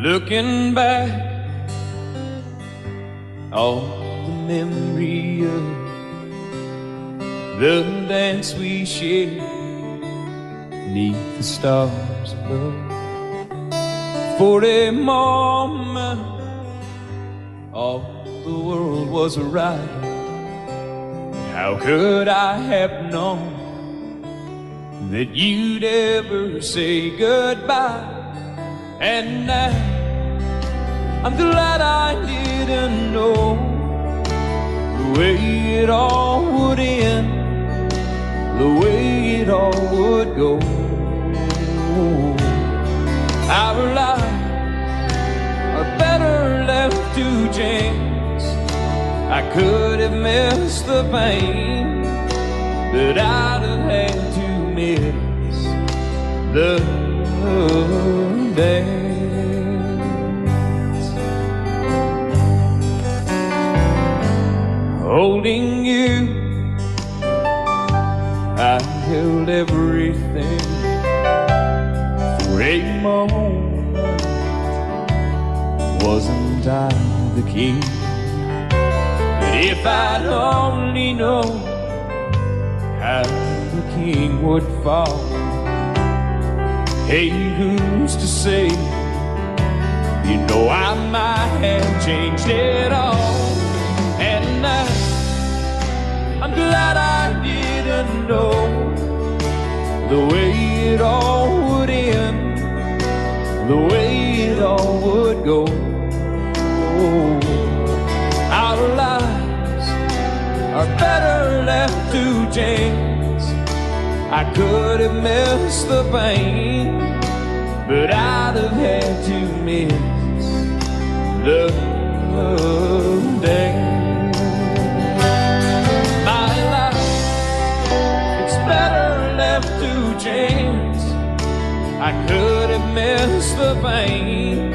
Looking back, all the memory of the dance we shared neath the stars above. For a moment, all the world was right. How could I have known that you'd ever say goodbye? And now I'm glad I didn't know the way it all would end, the way it all would go. Our lives are better left to chance. I could have missed the pain, but I'd have had to miss the dance. Holding you, I held everything for a moment. Wasn't I the king? But if I'd only known how the king would fall. Hey, who's to say? You know I might have changed it all. And I'm glad I didn't know the way it all would end, the way it all would go. Our lives are better left to chance. I could have missed the pain, but I'd have had to miss the day. My life, it's better left to chance. I could have missed the pain,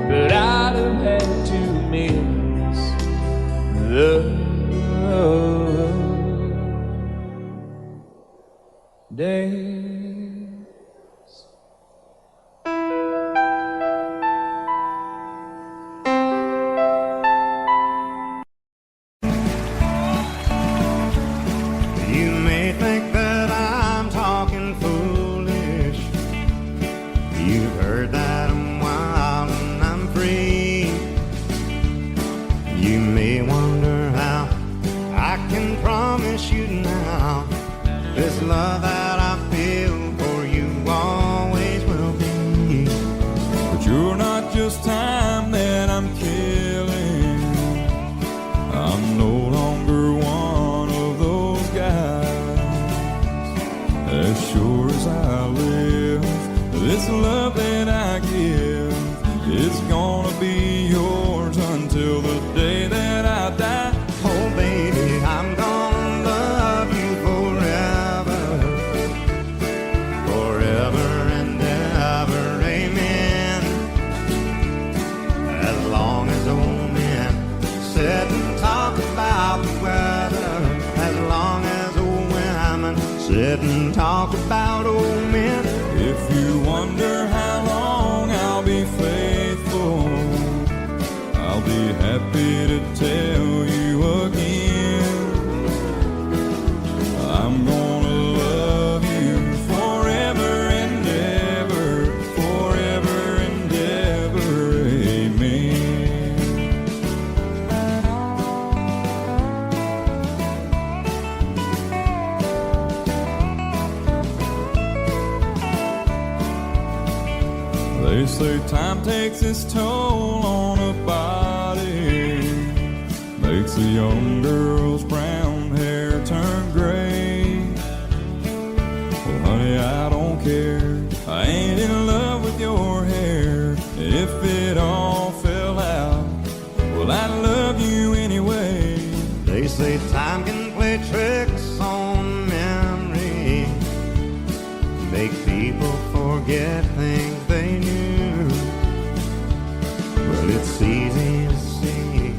but I'd have had to miss the days. You may think that I'm talking foolish. You've heard that I'm wild and I'm free. You may wonder how I can promise you now this love that I feel for you always will be. But you're not just time that I'm killing. I'm no longer one of those guys. As sure as I live, this love that I give is gonna be yours until the day that I die. Oh baby, I'm gonna love you forever, forever and ever, amen. As long as old men sit and talk about the weather, as long as old women sit and talk about old men. If you wonder how long I'll be faithful, I'll be happy to tell you again. I'm gonna love you forever and ever, forever and ever, amen. They say time takes its toll on a body, makes a young girl's brown hair turn gray. Well, honey, I don't care. I ain't in love with your hair. If it all fell out, well, I love you anyway. They say time can play tricks on memory, make people forget things they knew. Well, it's easy to see,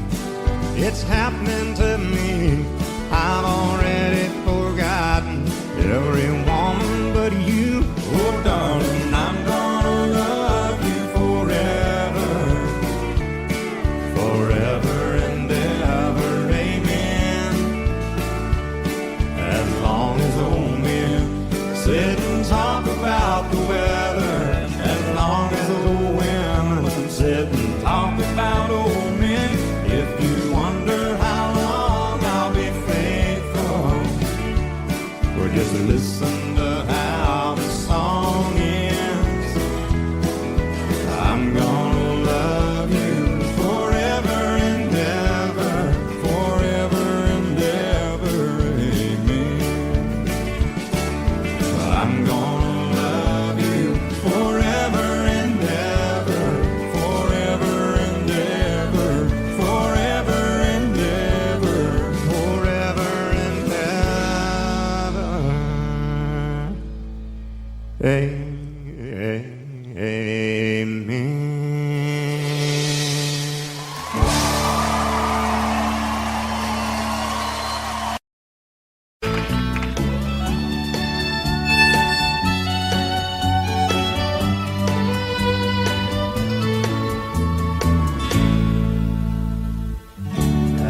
it's happening to me. I've already forgotten every woman but you. Oh darling, I'm gonna love you forever.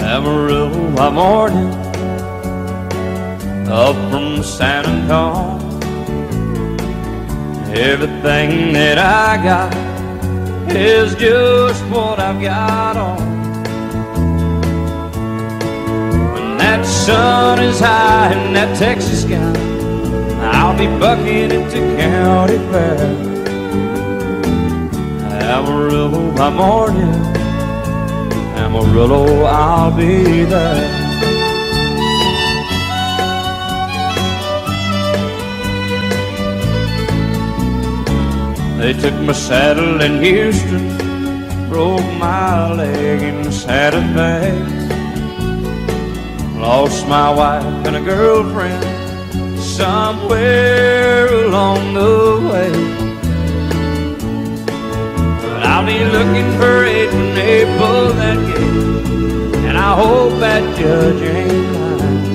Amarillo by morning, up from San Antonio. Everything that I got is just what I've got on. When that sun is high in that Texas sky, I'll be bucking into County Fair. Amarillo by morning, Amarillo, I'll be there. They took my saddle in Houston, broke my leg in Santa Fe. Lost my wife and a girlfriend somewhere along the way. But I'll be looking for it when they pull that gate, and I hope that judge ain't lying.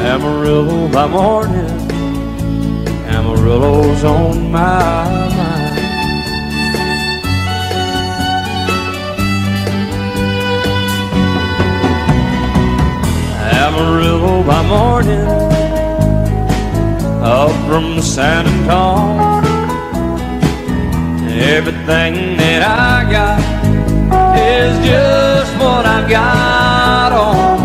Amarillo by morning, Amarillo's on my mind. Amarillo by morning, up from San Antonio. Everything that I got is just what I've got on.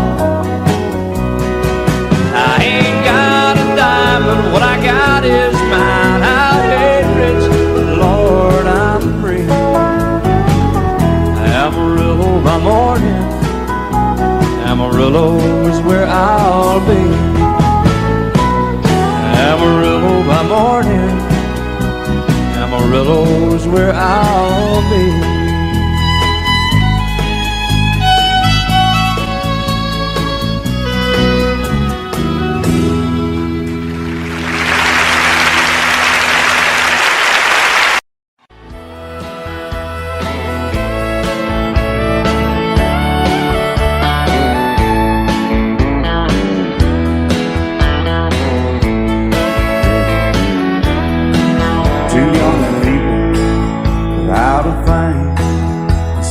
I ain't got a dime, but what I got is mine. I ain't rich, but Lord, I'm free. Amarillo by morning, Amarillo is where I'll be. Amarillo by morning, Amarillo is where I'll be.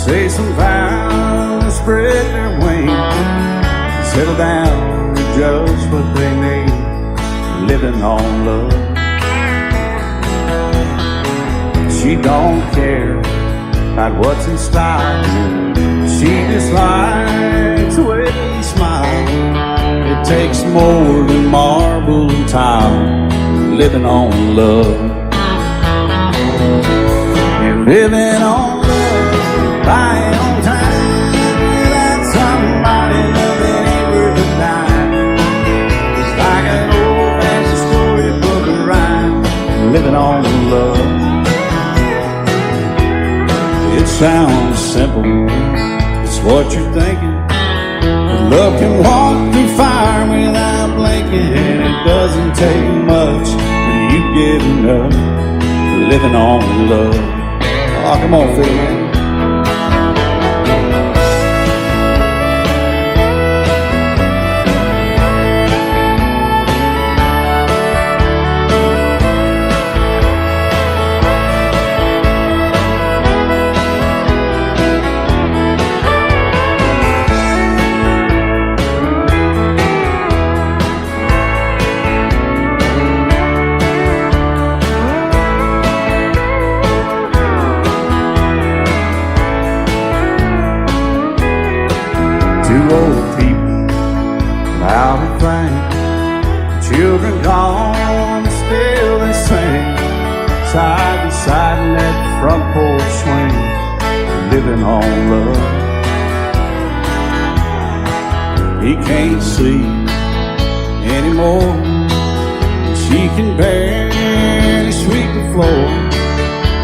Say some vows and spread their wings, settle down and just what they need, living on love. She don't care about what's in style, she just likes the way he smiles. It takes more than marble and tile, living on love. You're living on buying on time without somebody loving ain't worth a dime. It's like an old-fashioned storybook of rhyme, living on love. It sounds simple, it's what you're thinking, but love can walk through fire without blinking, and it doesn't take much when you get enough, living on love. Oh, come on, Phil, man. Old people out of fame, children gone, but still they sing side by side in that front porch swing, living on love. He can't see anymore, she can barely sweep the floor.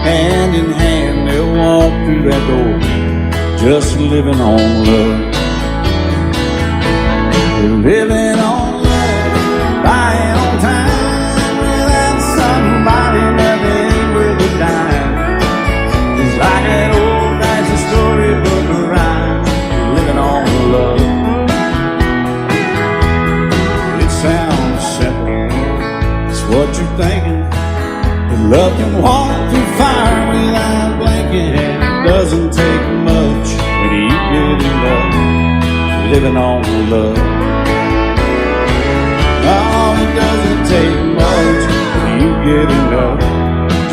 Hand in hand they'll walk through that door, just living on love. Living on love, buying on time without somebody Love can walk through fire without blinking, and it doesn't take much when you get enough living on love. Oh, it doesn't take much when you get enough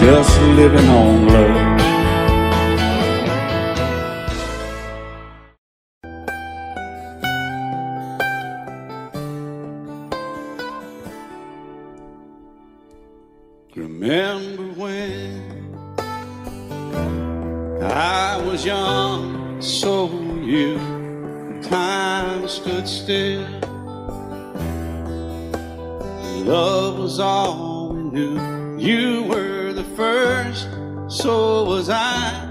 just living on love. Remember when I was young, so were you. Time stood still. Love was all we knew. You were the first, so was I.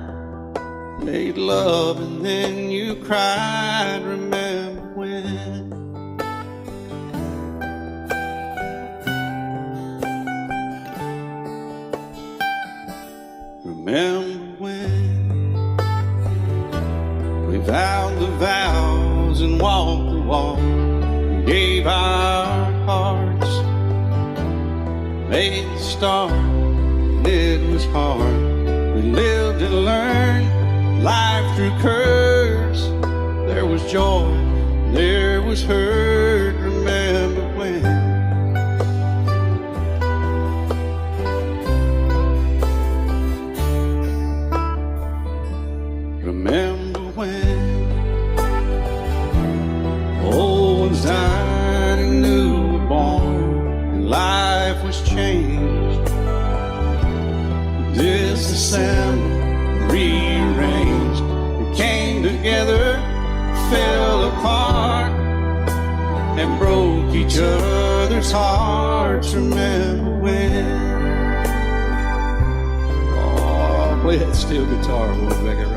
Made love and then you cried. Remember when? Remember when we vowed the vows and walked the walk, and gave our hearts, made the start, and it was hard. We lived and learned life through curves. There was joy, there was hurt. Remember when? Remember when old ones died and new were born, and life was changed, disassembled, rearranged. We came together, fell apart, and broke each other's hearts. Remember when? Oh, play that steel guitar, we'll make it right.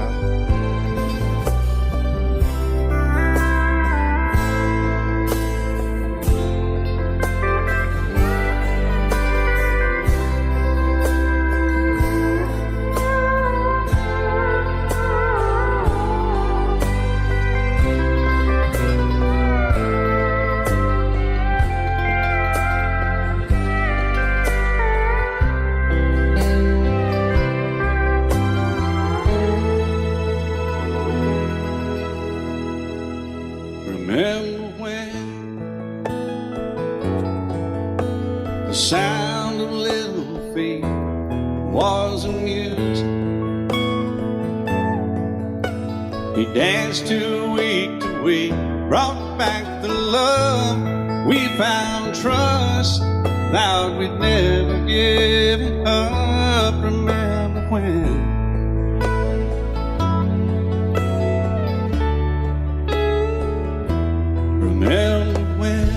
Remember when the sound of little feet was amused? He danced to week, brought back the love. We found trust, vowed we'd never give it up. Remember when? Remember when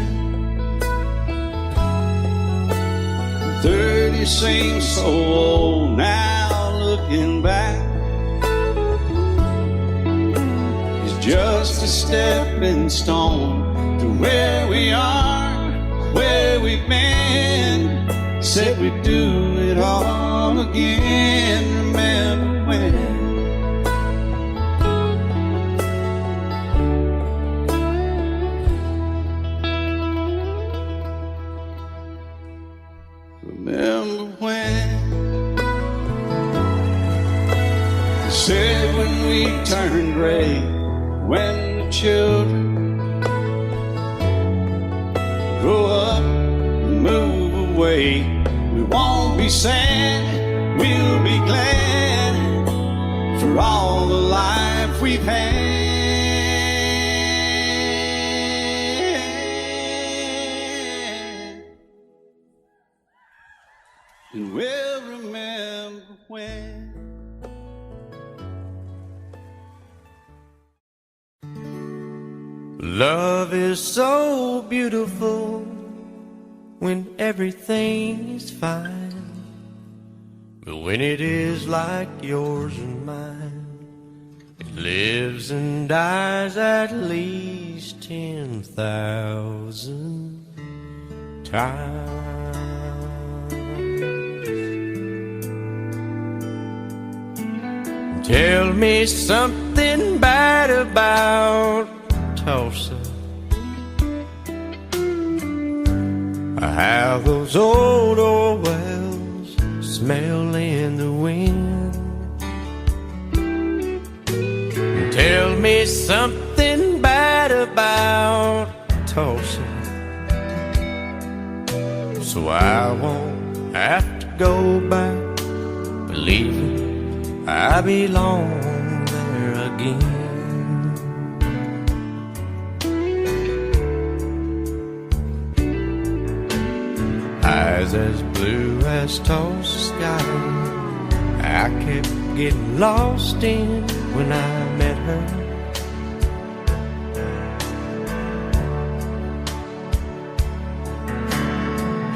30 seems so old now, looking back. It's just a stepping stone to where we are, where we've been. Said we'd do it all again. Remember when? Remember when they said when we turn gray, when the children grow up and move away, we won't be sad, we'll be glad for all the life we've had. And we'll remember when. Love is so beautiful when everything's fine, but when it is like yours and mine, it lives and dies at least 10,000 times. Tell me something bad about Tulsa, how those old oil wells smell in the wind. Tell me something bad about Tulsa, so I won't have to go back, believing I belong there again. Eyes as blue as Tulsa sky, I kept getting lost in when I met her.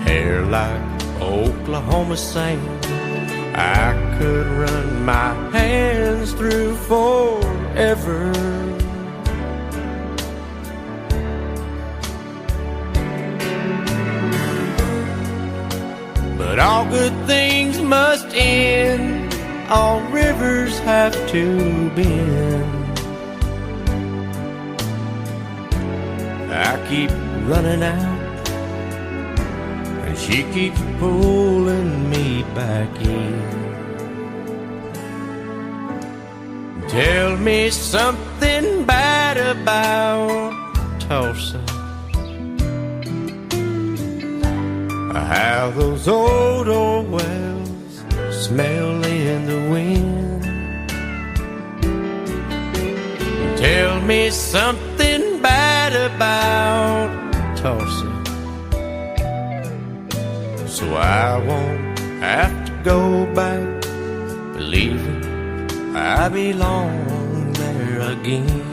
Hair like Oklahoma sand, I could run my hands through forever. But all good things must end, all rivers have to bend. I keep running out, and she keeps pulling me back in. Tell me something bad about Tulsa, how those old wells smell in the wind. Tell me something bad about Tulsa, so I won't have to go back, believing I belong there again.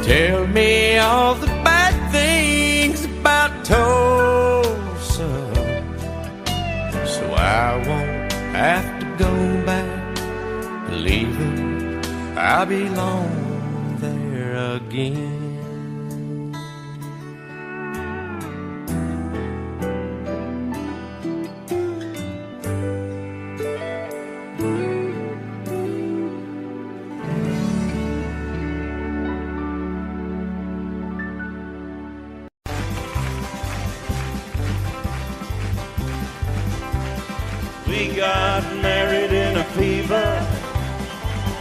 Tell me all the bad things about Tulsa, so I won't have to go back, believing I belong there again. We got married in a fever,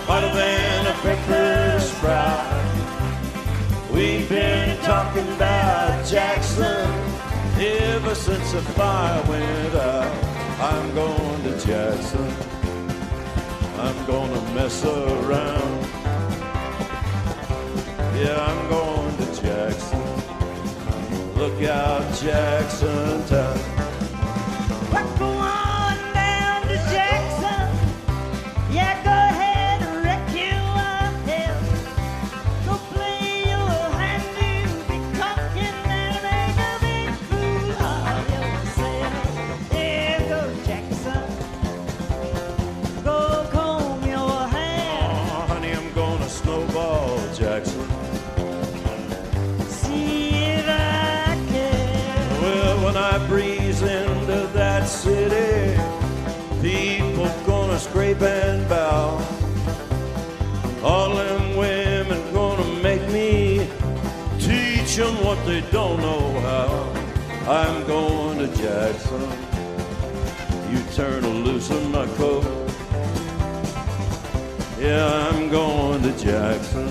hotter than a pepper sprout. We've been talking about Jackson ever since the fire went out. I'm going to Jackson, I'm gonna mess around. Yeah, I'm going to Jackson, look out Jackson town. Jackson, see if I can. Well, when I breeze into that city, people gonna scrape and bow. All them women gonna make me teach them what they don't know how. I'm going to Jackson, you turn a loose in my coat. Yeah, I'm going to Jackson.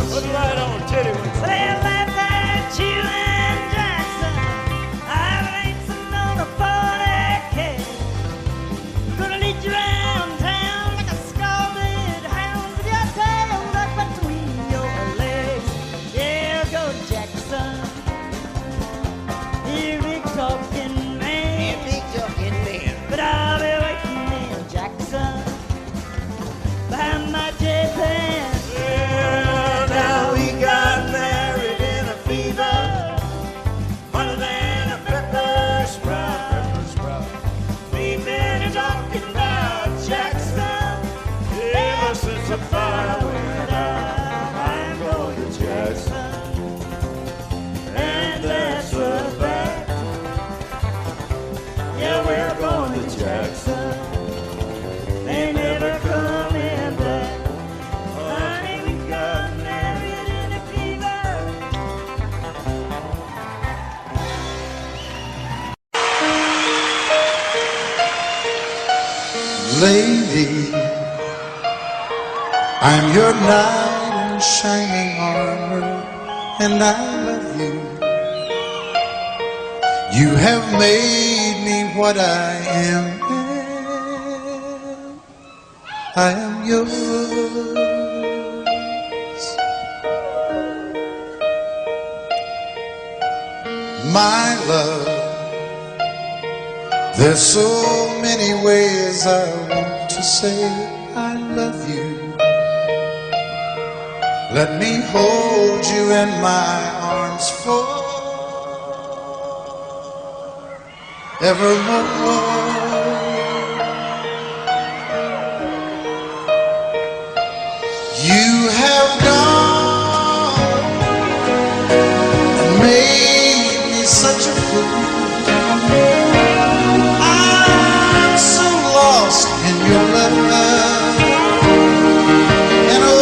Put it right on, Teddy. Well, that's you and Jackson. I'm racing on a 40K. Gonna lead you around town like a scalded hound with your tail tucked between your legs. Yeah, go Jackson. You big talking man. But I'll be waiting in Jackson. Lady, I'm your knight in shining armor, and I love you. You have made me what I am. I am yours. My love, there's so many ways I want to say I love you. Let me hold you in my arms forevermore. You have gone and made me such a fool. I'm so lost in your love, and oh,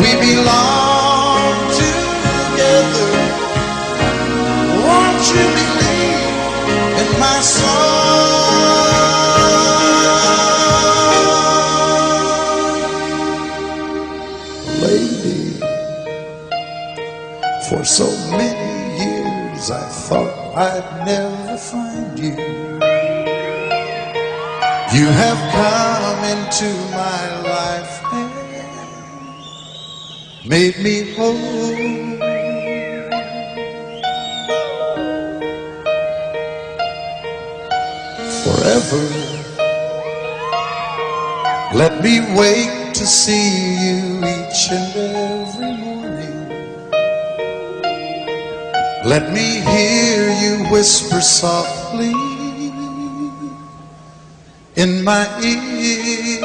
we belong together. Won't you believe in my song? Lady, for so many years I thought I'd never find you. You have come into my life and made me whole. Forever, let me wake to see you each and every morning. Let me hear you whisper softly in my ear.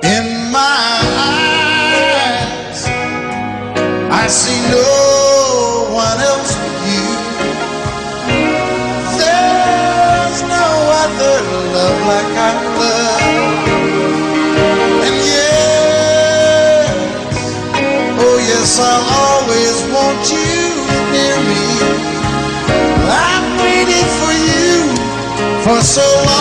In my eyes, I see no one else but you. There's no other love like I love. And yes, oh yes, I'll always want you near me. I've waited for you for so long.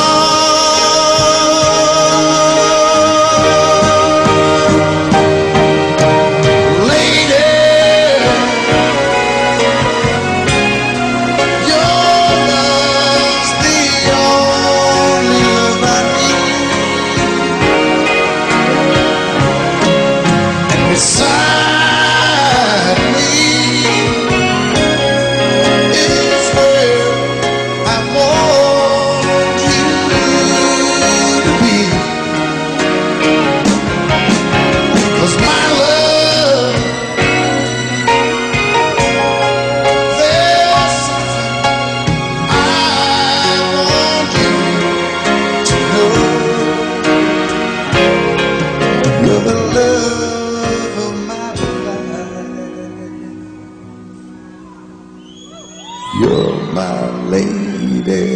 You're my lady.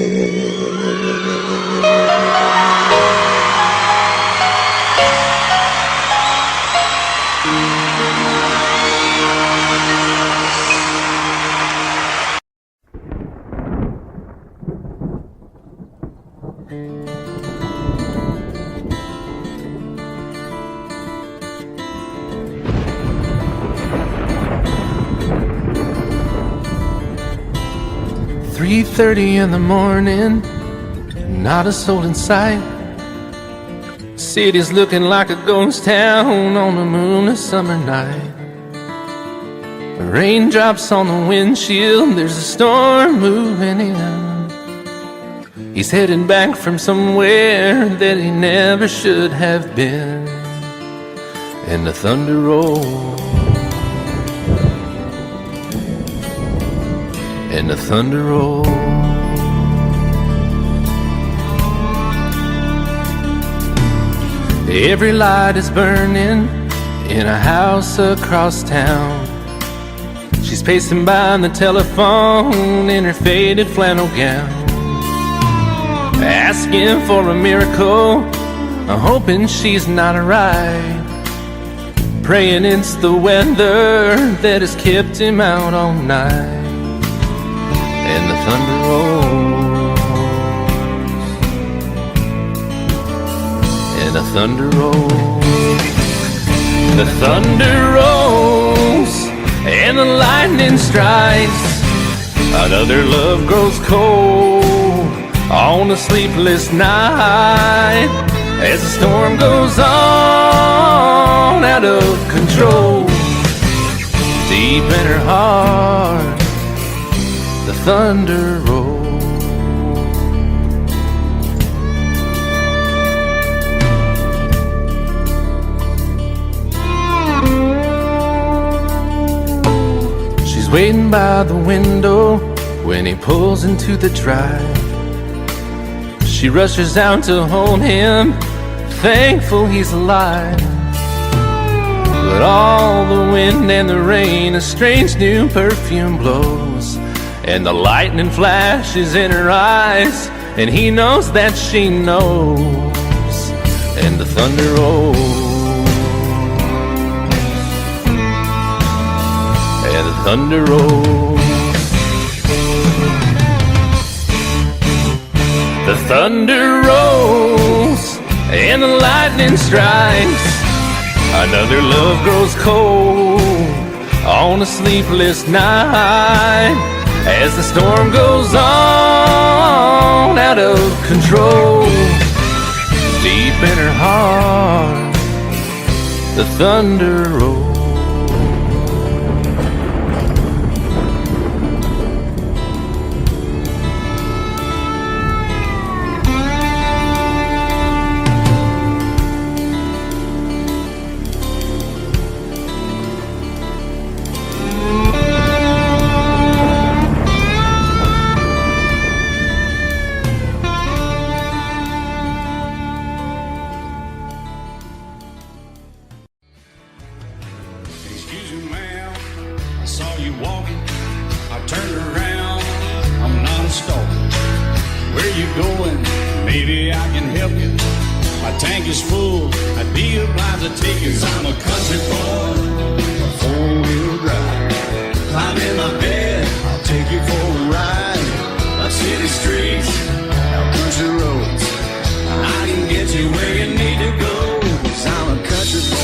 3:30 in the morning, not a soul in sight. City's looking like a ghost town on a moonless summer night. Raindrops on the windshield, there's a storm moving in. He's heading back from somewhere that he never should have been. And the thunder rolls, and the thunder rolls. Every light is burning in a house across town. She's pacing by the telephone in her faded flannel gown, asking for a miracle, hoping she's not right. praying it's the weather that has kept him out all night. And the thunder rolls, and the thunder rolls, the thunder rolls, and the lightning strikes. Another love grows cold on a sleepless night as the storm goes on out of control. Deep in her heart, the thunder rolls. She's waiting by the window when he pulls into the drive. She rushes out to hold him, thankful he's alive. But all the wind and the rain, a strange new perfume blows, and the lightning flashes in her eyes, and he knows that she knows. And the thunder rolls, and the thunder rolls. The thunder rolls and the lightning strikes. Another love grows cold on a sleepless night as the storm goes on out of control. Deep in her heart, the thunder rolls. Excuse me, ma'am, I saw you walking. I turned around, I'm not a stalker. Where you going? Maybe I can help you. My tank is full, I'd be obliged to take you. 'Cause I'm a country boy, a four-wheel drive. Climb in my bed, I'll take you for a ride. Up city streets, out country roads. I can get you where you need to go. 'Cause I'm a country boy.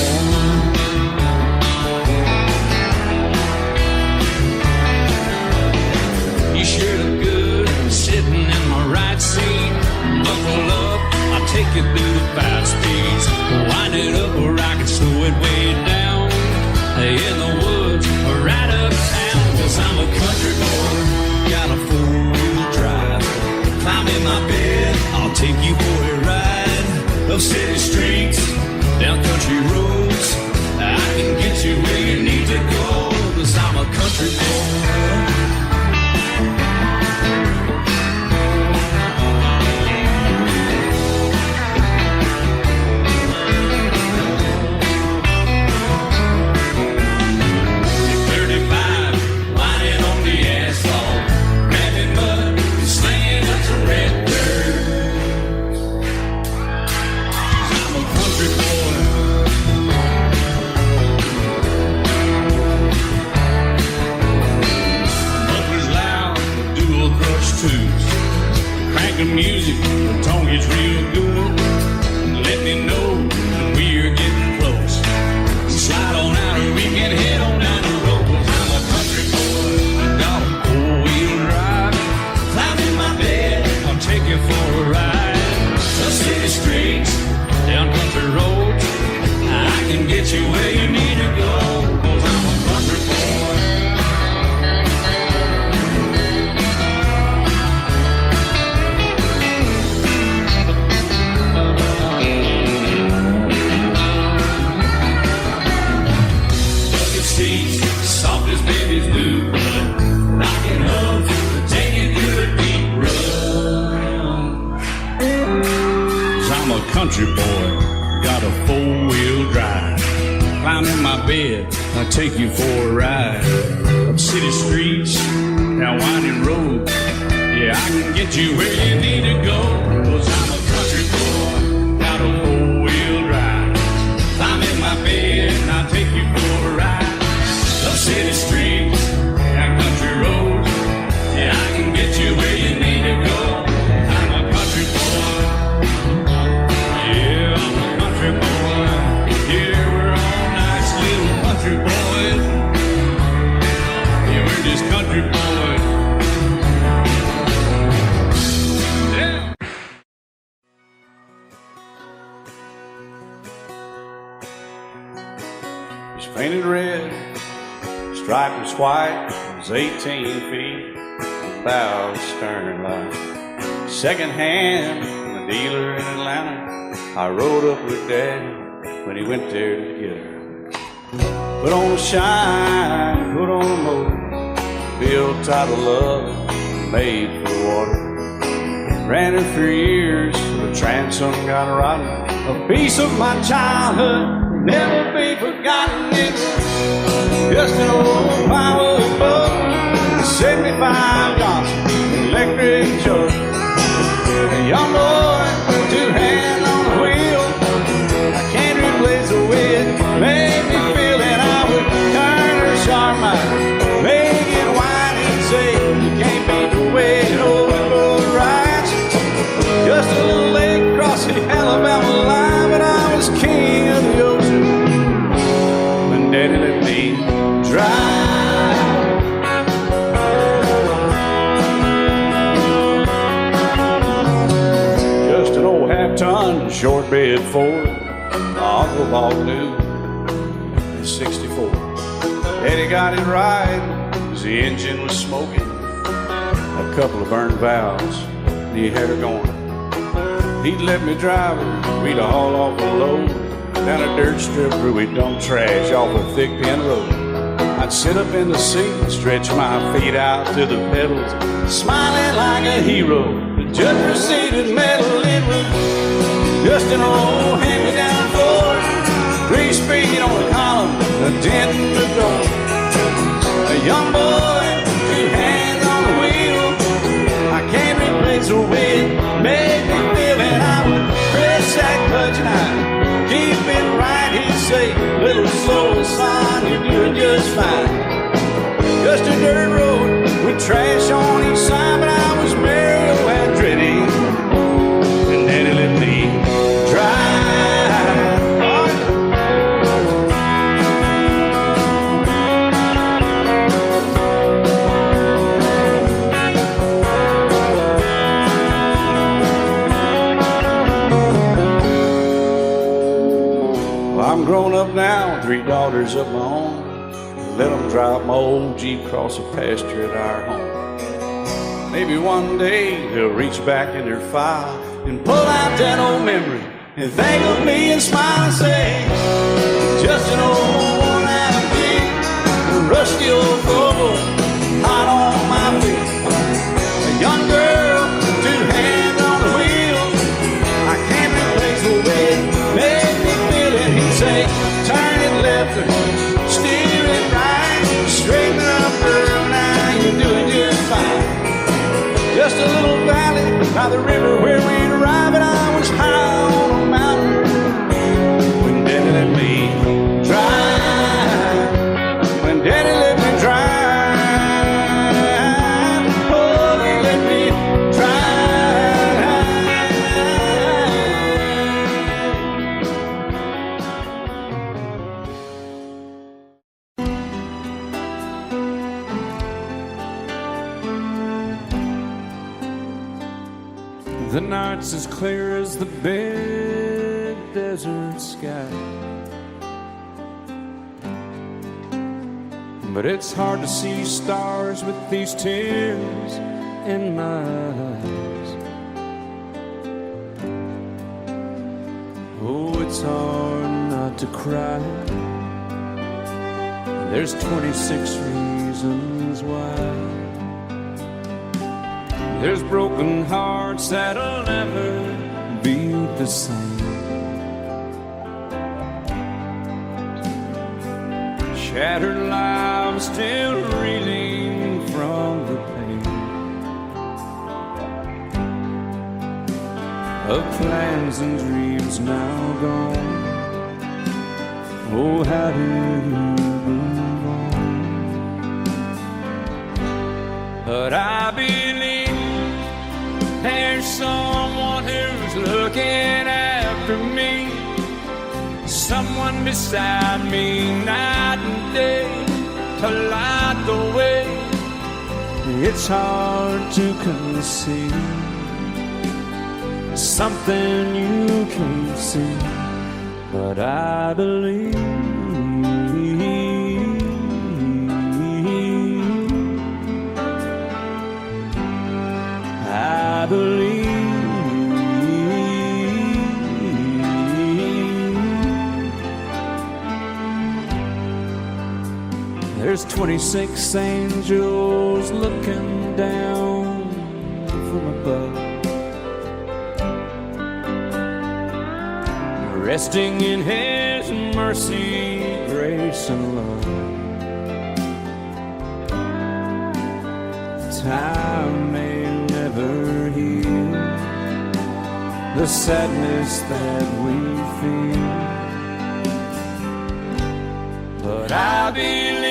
You sure look good sitting in my right seat. Buckle up, I'll take you through the 5 speeds. Wind it up where I can slow it way down. In the woods or right uptown. 'Cause I'm a country boy, got a 4-wheel drive. Climb in my bed, I'll take you for a ride. Up city streets, down country roads. I can get you where you need to go. 'Cause I'm a country boy. Crank the music, the tone gets real good. Let me know when we're getting close. Slide on out and we can head on down the road. 'Cause I'm a country boy, got a 4-wheel drive. Climb in my bed, I'll take you for a ride. Up city streets, down country roads. I can get you where you need to go. 'Cause I'm a country boy. Soft as baby's blue blood, knocking up, taking through the deep run. 'Cause I'm a country boy, got a 4-wheel drive. Climb in my bed, I'll take you for a ride. Up city streets, down winding roads. Yeah, I can get you where you need to go. 'Cause I'm a country boy, got a 4-wheel drive. Climb in my bed, I'll take you painted red, stripe was white, it was 18 feet, bow stern line. Second hand from a dealer in Atlanta. I rode up with Daddy when he went there to get her. Put on a shine, put on a motor, built out of love, made for water. Ran her for years, the transom got rotten. A piece of my childhood, never be forgotten. It's just an old power boat, 75 Johnson, electric choke. A young boy, two hands on the wheel. I can't replace the way it made me feel that I would turn her sharp mind, make it whine and say, you can't beat the way it always goes right. Just a little lake across the Alabama line, but I was king of the ocean when Daddy let me drive. Just an old half-ton short bed Ford, my uncle bought new in '64. Daddy got it right, 'cause the engine was smoking, a couple of burned valves, and he had her going. He'd let me drive her, we'd haul off a load down a dirt strip where we'd dump trash off a thick pin road. I'd sit up in the seat and stretch my feet out to the pedals, smiling like a hero. The judge proceeded metal, it was just an old hand-me-down Ford, 3-speed on the column, a dent in the door. A young boy, two hands on the wheel. I can't replace the way it made me feel, and I would press that clutch and I'd keep it right. He'd say, little slow, son, you're doing just fine. Just a dirt road with trash on each side, but I was Mario Andretti, and Daddy let me drive. I'm grown up now, 3 daughters of my own. Let them drive my old Jeep across the pasture at our home. Maybe one day they'll reach back in their file and pull out that old memory and think of me and smile and say, just an old worn-out Jeep, a rusty old Volvo, hot on my feet. A young girl, 2 hands on the wheel. I can't replace the way it made me feel it. He'd say, turn it left or steer it right, straighten up, girl, now you're doing just fine. Just a little valley by the river where we'd arrive, and I was high on a mountain when Daddy let me drive. When Daddy let me drive, oh, he let me The night's as clear as the big desert sky, but it's hard to see stars with these tears in my eyes. Oh, it's hard not to cry. There's 26 reasons why. There's broken hearts that'll never be the same. Shattered lives still reeling from the pain of plans and dreams now gone. Oh, how do you move on? But I believe there's someone who's looking after me, someone beside me night and day to light the way. It's hard to conceive something you can't see, but I believe. There's 26 angels looking down from above, resting in His mercy, grace, and love. Time may never heal the sadness that we feel, but I believe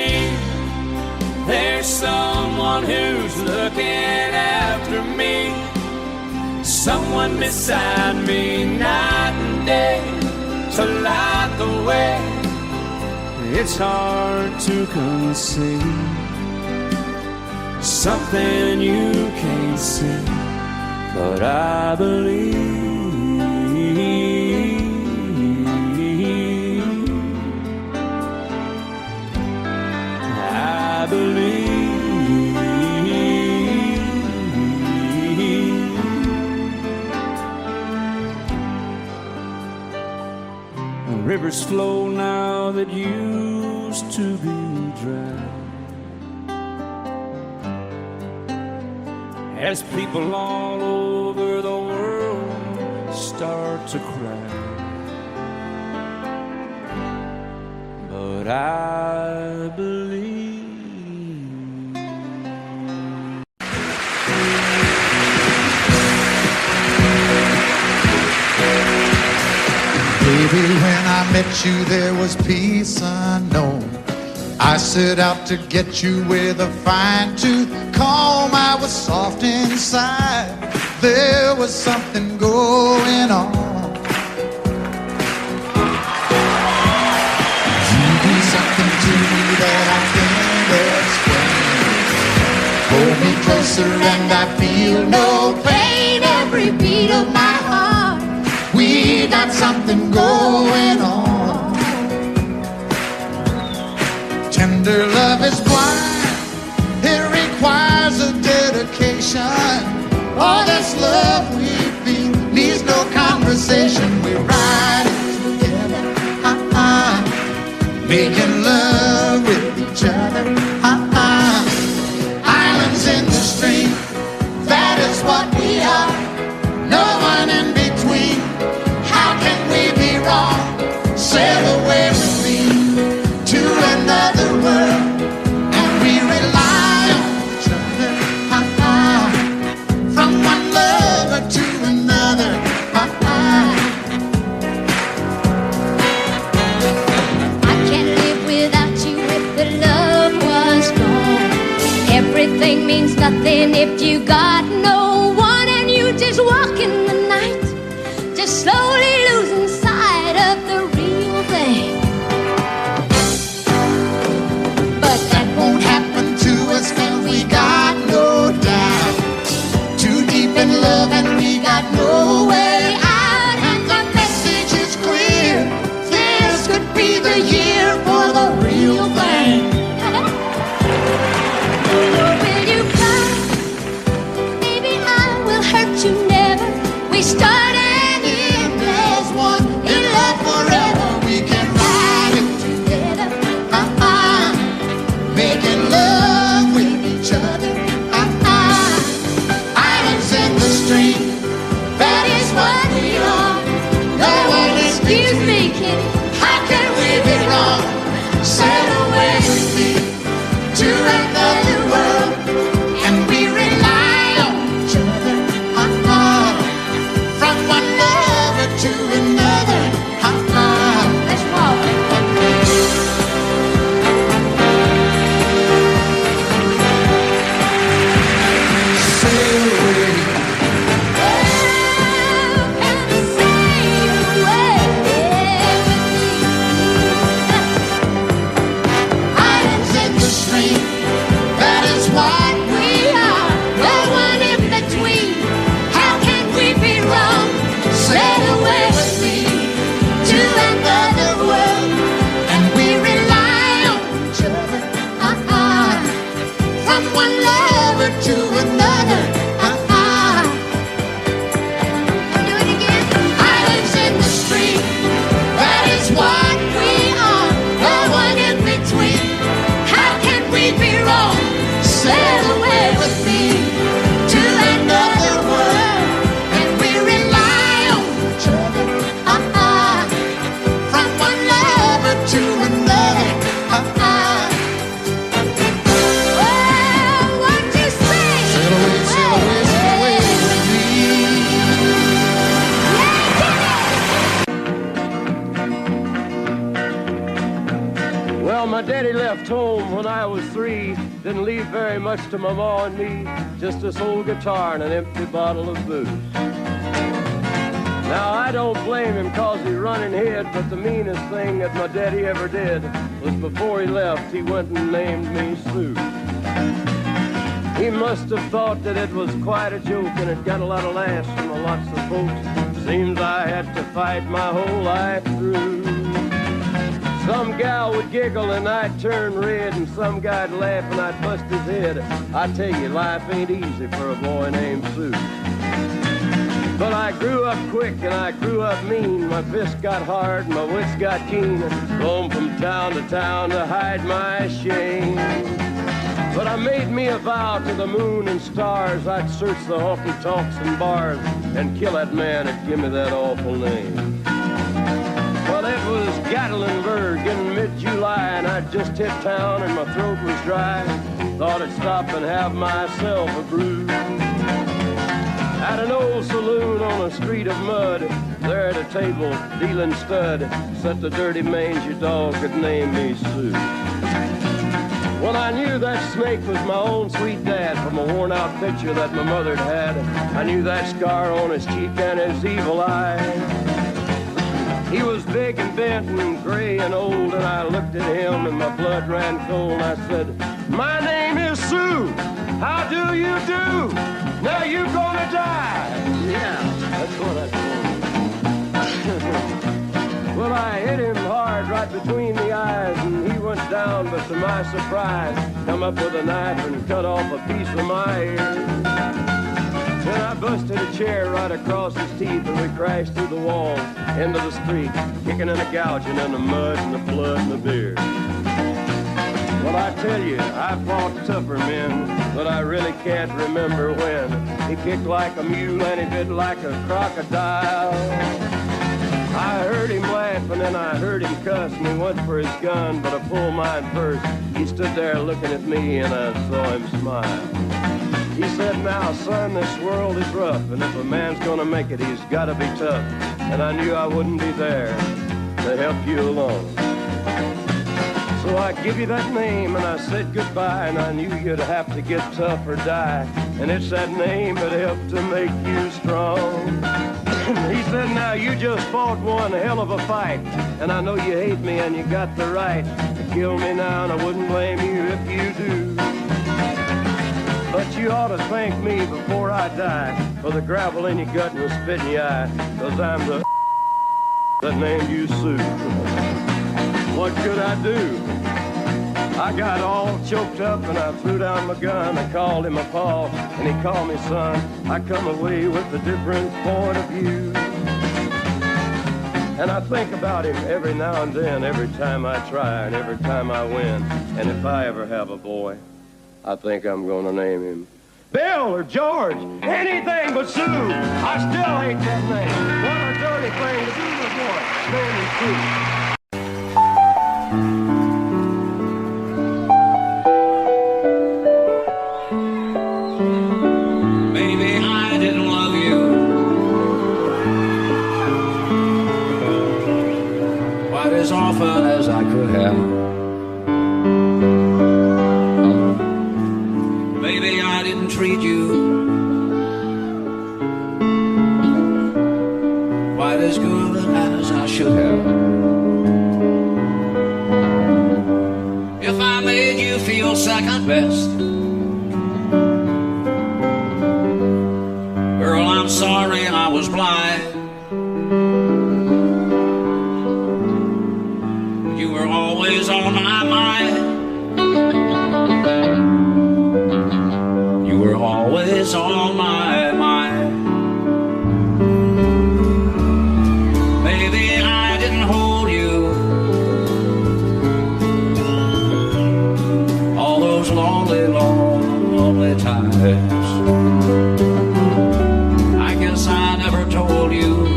there's someone who's looking after me, someone beside me night and day to light the way. It's hard to conceive something you can't see, but I believe. I believe. Rivers flow now that used to be dry, as people all over the world start to cry. But I believe. Baby, when I met you, there was peace unknown. I set out to get you with a fine tooth comb. I was soft inside. There was something going on. You do something to me that I can't explain. Hold me closer and I feel no pain. Every beat of my heart, we got something going on. Tender love is blind, it requires a dedication. All this love we feel needs no conversation. We're riding together, making love with each other, Islands in the stream, that is what we are. No one in between. How can we be wrong? Sail away with me to another world, and we rely on each other, from one lover to another, I can't live without you if the love was gone. Everything means nothing if you got no one, and you just walk in the night, just slowly losing sight of the real thing. but that won't happen to us, and we got no doubt. Too deep in love, and we got no way out. And the message is clear: this could be the year for the real thing. Will you come? Maybe I My daddy left home when I was 3. Didn't leave very much to my ma and me. Just this old guitar and an empty bottle of booze. Now I don't blame him cause he running hid, but the meanest thing that my daddy ever did was before he left, he went and named me Sue. He must have thought that it was quite a joke, and it got a lot of laughs from lots of folks. Seems I had to fight my whole life through. Some gal would giggle and I'd turn red, and some guy'd laugh and I'd bust his head. I tell you, life ain't easy for a boy named Sue. But I grew up quick and I grew up mean. My fists got hard and my wits got keen. Roamed from town to hide my shame. But I made me a vow to the moon and stars, I'd search the honky-tonks and bars and kill that man that give me that awful name. Well, it was Gatlinburg in mid-July, and I'd just hit town and my throat was dry. Thought I'd stop and have myself a brew. At an old saloon on a street of mud, there at a table, dealing stud, sat the dirty mangy dog that named me Sue. Well, I knew that snake was my own sweet dad from a worn-out picture that my mother'd had. I knew that scar on his cheek and his evil eye. He was big and bent and gray and old, and I looked at him and my blood ran cold. And I said, "My name is Sue. How do you do? Now you gonna die." Yeah, that's what I told him. Well, I hit him hard right between the eyes, and he went down, but to my surprise, come up with a knife and cut off a piece of my ear. Then I busted a chair right across his teeth, and we crashed through the wall into the street, kicking and a gouging in the mud and the blood and the beer. Well, I tell you, I fought tougher men, but I really can't remember when. He kicked like a mule and he bit like a crocodile. I heard him laugh and then I heard him cuss, and he went for his gun, but I pulled mine first. He stood there looking at me and I saw him smile. He said, "Now, son, this world is rough, and if a man's gonna make it, he's gotta be tough." And I knew I wouldn't be there to help you along. So I give you that name and I said goodbye, and I knew you'd have to get tough or die. And it's that name that helped to make you strong. He said, "Now you just fought one hell of a fight, and I know you hate me and you got the right to kill me now, and I wouldn't blame you if you do. But you ought to thank me before I die for the gravel in your gut and the spit in your eye, 'cause I'm the that named you Sue." What could I do? I got all choked up and I threw down my gun. I called him a pa and he called me son. I come away with a different point of view. And I think about him every now and then, every time I try and every time I win. And if I ever have a boy, I think I'm gonna name him Bill or George, anything but Sue. I still hate that name. What a dirty thing to do to a boy. Name him Sue. As often as I could have. Maybe I didn't treat you quite as good as I should have. If I made you feel second best, girl, I'm sorry I was blind. Always on my mind. You were always on my mind. Maybe I didn't hold you all those lonely, lonely times. I guess I never told you.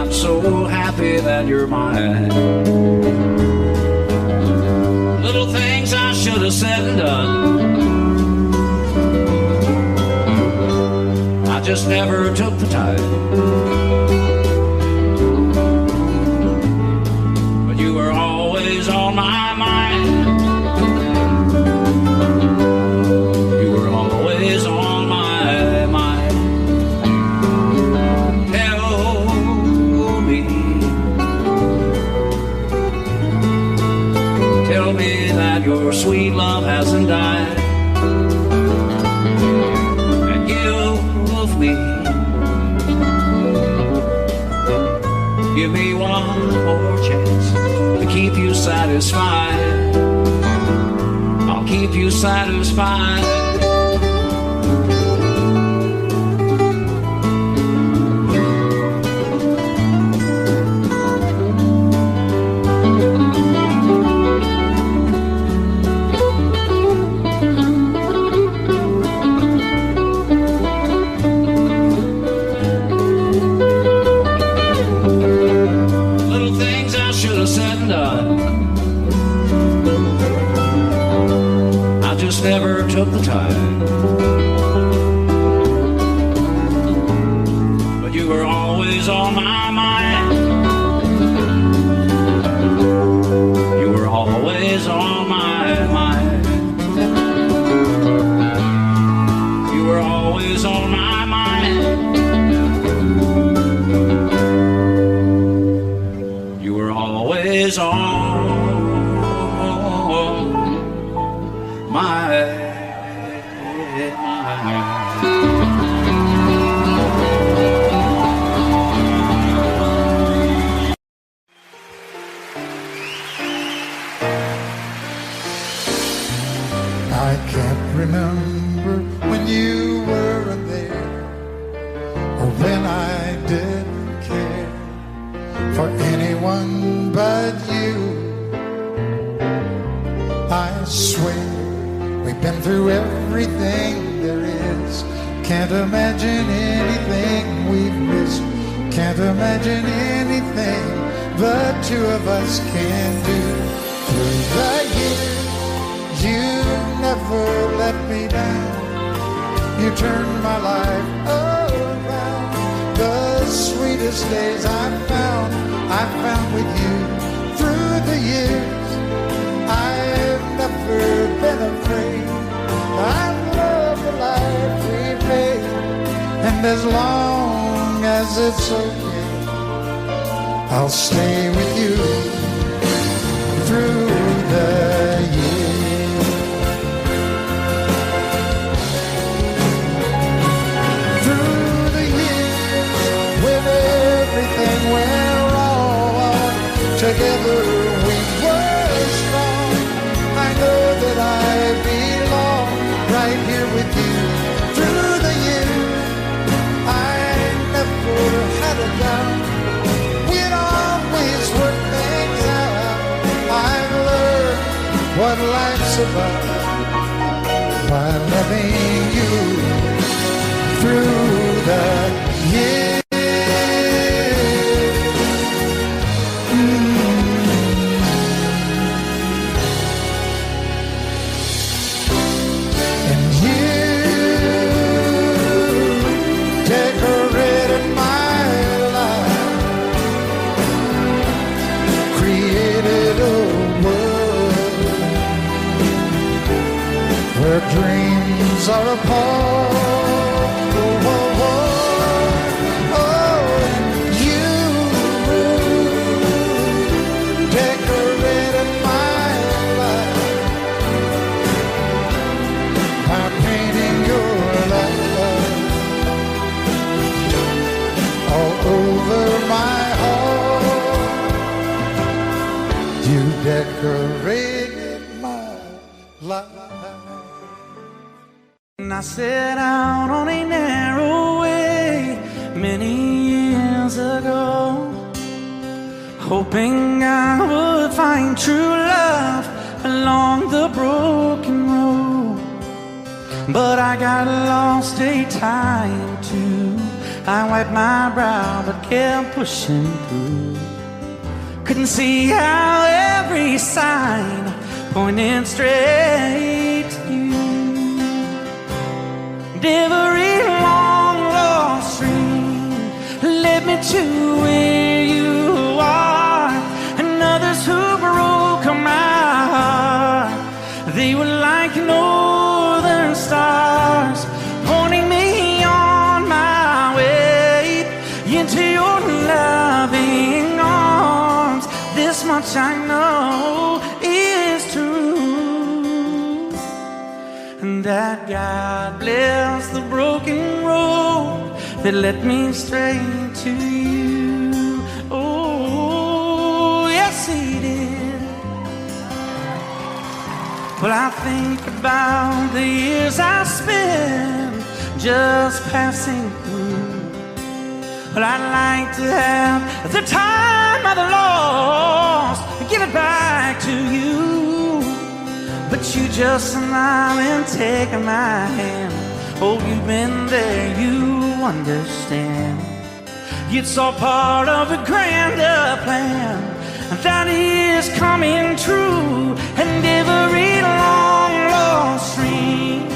So happy that you're mine. Little things I should have said and done, I just never took the time. sweet love hasn't died. And give me one more chance to keep you satisfied. I'll keep you satisfied. Never took the time, but you were always on my mind. You were always on my mind. You were always on my mind. You were always on I can't remember when you weren't there, or when I didn't care for anyone but you. I swear we've been through everything there is. Can't imagine anything we've missed. Can't imagine anything the two of us can do. Through the years, you never let me down. You turned my life around. The sweetest days I found with you. Through the years, I've never been afraid. I love the life we've made, and as long as it's okay, I'll stay with you through the years. Through the years, when everything went wrong, together we were strong. I know that I belong right here with you. Through the years, I never had a doubt. We'd always work things out. I've learned what life's about by loving you through the years. Dreams are apart. Oh, oh, oh. Oh, you decorated my life by painting your love all over my heart. You decorated my life. I set out on a narrow way many years ago, hoping I would find true love along the broken road. But I got lost a time too. I wiped my brow but kept pushing through. Couldn't see how every sign pointed straight to you. Every long lost stream led me to where you are, and others who broke my heart, they were like northern stars, pointing me on my way into your loving arms. This much I know is true. that God bless the broken road that led me straight to you. Oh, yes, He did. Well, I think about the years I spent just passing through. Well, I'd like to have the time I've lost, give it back to you. But you just smile and take my hand. Oh, you've been there, you understand. It's all part of a grander plan that is coming true. And every long lost dream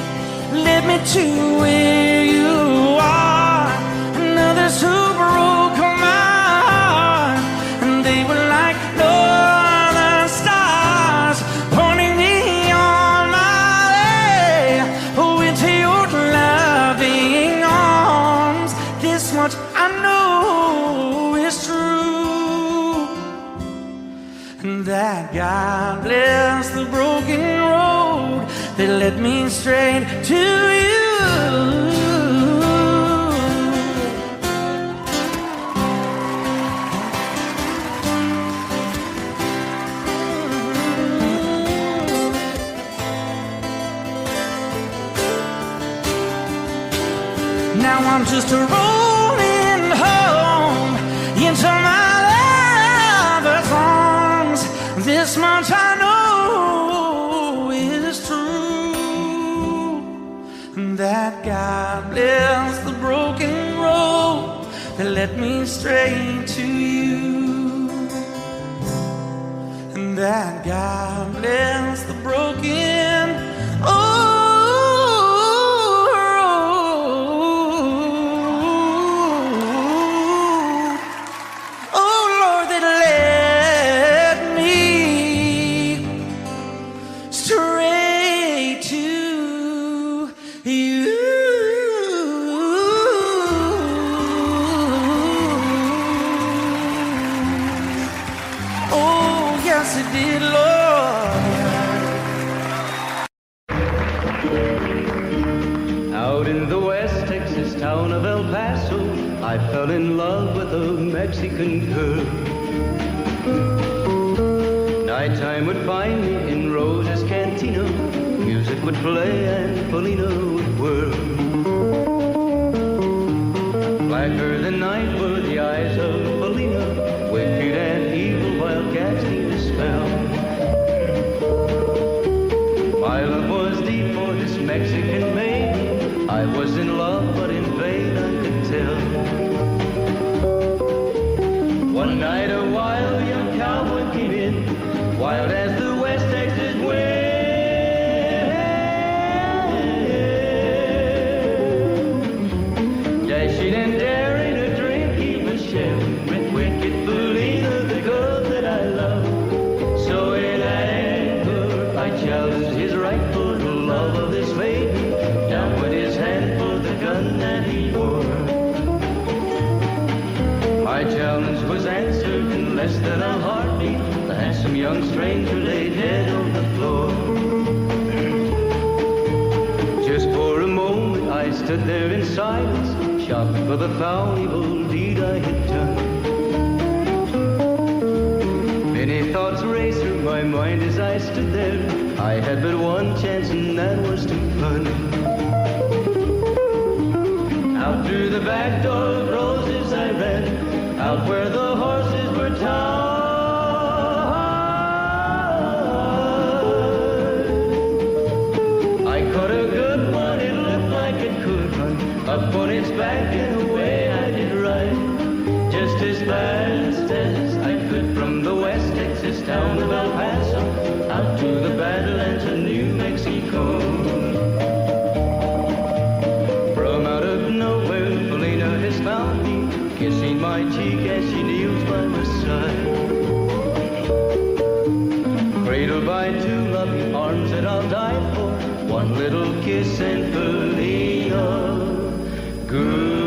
led me to where you are. And others who broke my heart, and they were like northern stars, pointing me on my way. Oh, into your loving arms. This much I know is true, and that God bless the broken road that led me straight to you. Now I'm just rolling home into my lover's arms. This much I know is true, that God bless the broken road that led me straight to you. And that God bless the broken road. Out in the West Texas town of El Paso, I fell in love with a Mexican girl. Nighttime would find me in Rose's Cantina. Music would play and Felina would whirl. Blacker than night were the eyes of Felina, wicked and evil wildcats need a spell. My love was deep for this Mexican maiden. I was in love, but in vain I could tell. One night a wild young cowboy came in, wild as the West Texas wind. Dashing and daring, a drink he was sharing with wicked Felina, the girl that I love. So in anger I challenged his right for the love of this maiden. Down went his hand for the gun that he wore. My challenge was answered in less than a heartbeat. The handsome young stranger lay dead on the floor. Just for a moment I stood there in silence, shocked for the foul evil deed I had done. Many thoughts raced through my mind as I stood there. I had but one chance and that was to run. Out through the back door of Roses I ran, out where the horses were tied. I caught a good one, it looked like it could run, up on its back and away I did ride, just as fast as I could from the West Texas town of El Paso, out to the Badlands of New Mexico. From out of nowhere, Felina has found me, kissing my cheek as she kneels by my side. Cradled by two loving arms that I'll die for, one little kiss and Felina, goodbye.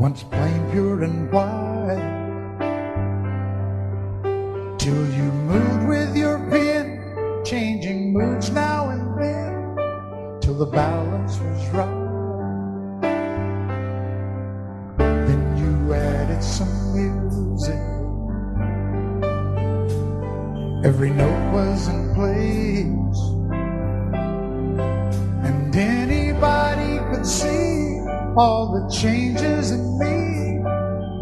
once plain, pure, and white, till you moved with your pen, changing moods now and then, till the balance was right. Then you added some music, every note was in place, and anybody could see all the changes in me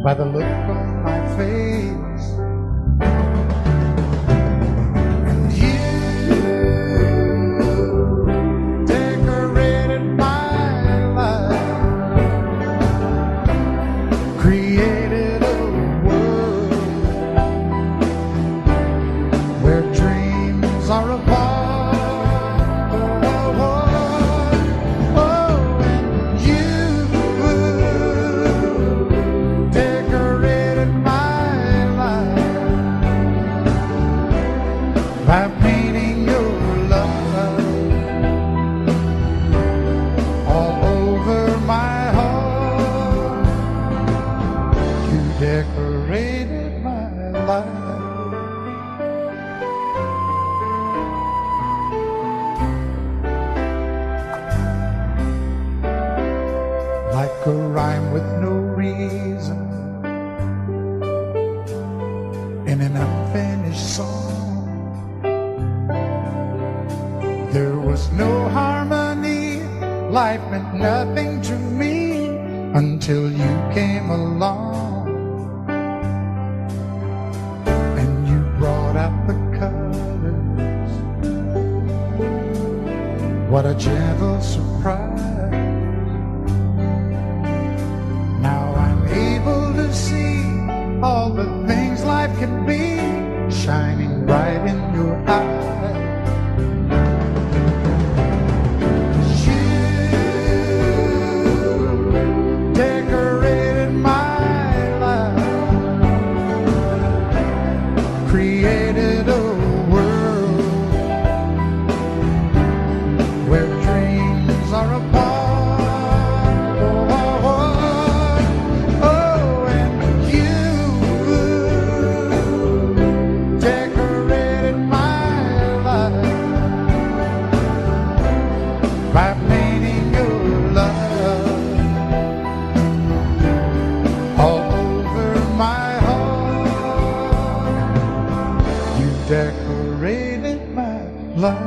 by the look on my face. And you decorated my life, created a world where dreams are apart. By painting your love all over my heart, you decorated my life. Like a rhyme with no reason in an unfinished song. There was no harmony, life meant nothing to me until you came along. And you brought out the colors, what a gentle surprise. Now I'm able to see all the things life can be, shining bright in your eyes. Created a world where dreams are apart. Oh, and you decorated my life by painting your love all over my decorated my life.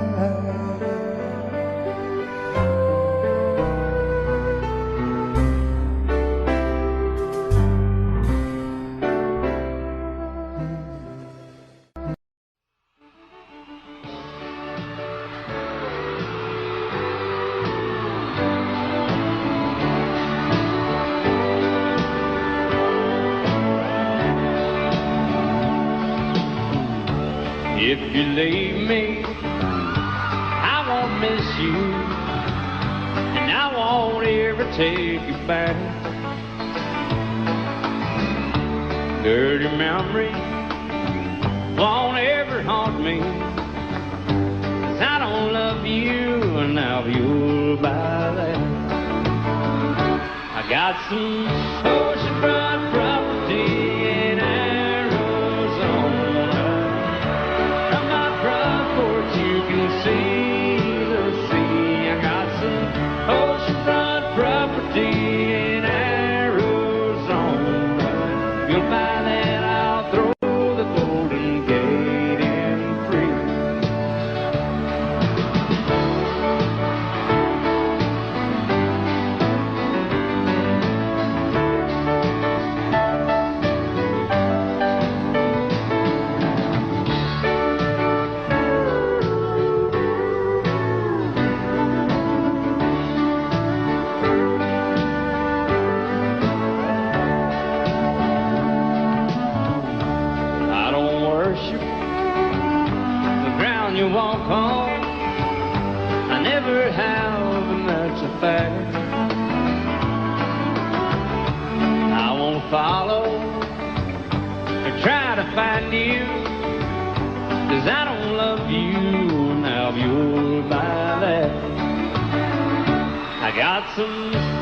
If you leave me, I won't miss you, and I won't ever take you back. Dirty memories won't ever haunt me, 'cause I don't love you, and now you'll buy that. I got some oceanfront property in Arizona. From my front porch you can see the sea. I got some oceanfront property in Arizona. You'll buy that, I'll throw the Golden Gate in free. You walk on, I never have, and that's a fact. I won't follow or try to find you, 'cause I don't love you, now you'll buy that. I got some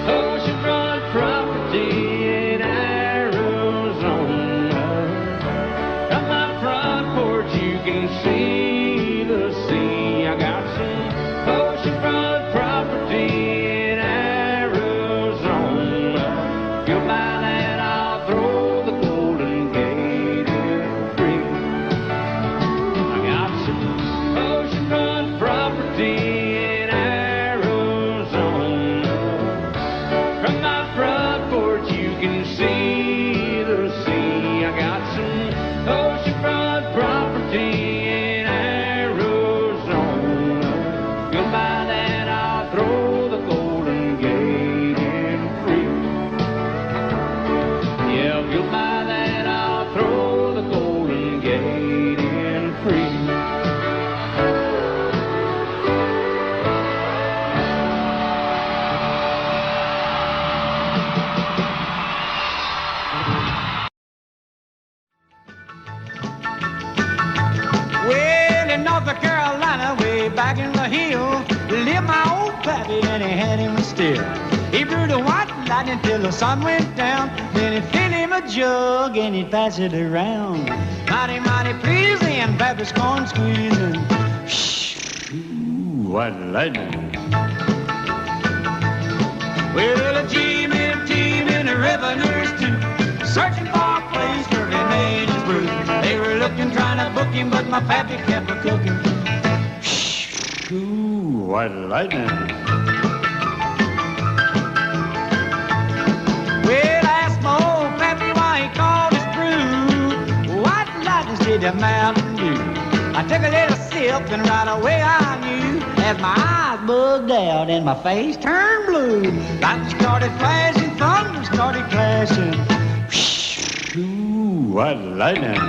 oceanfront property He brewed a white lightning till the sun went down. Then he'd fill him a jug and he'd pass it around. Mighty, mighty pleasing, Baptist corn squeezing. Ooh, white lightning. Well, a team in the revenues too, searching for a place where he made his brew. They were looking, trying to book him, but my pappy kept a cooking. Ooh, white lightning. Well, I asked my old pappy why he called his brew White Lightning did the Mountain Dew. I took a little sip and right away I knew, as my eyes bugged out and my face turned blue. Lightning started flashing, thunder started clashing. Ooh, white lightning.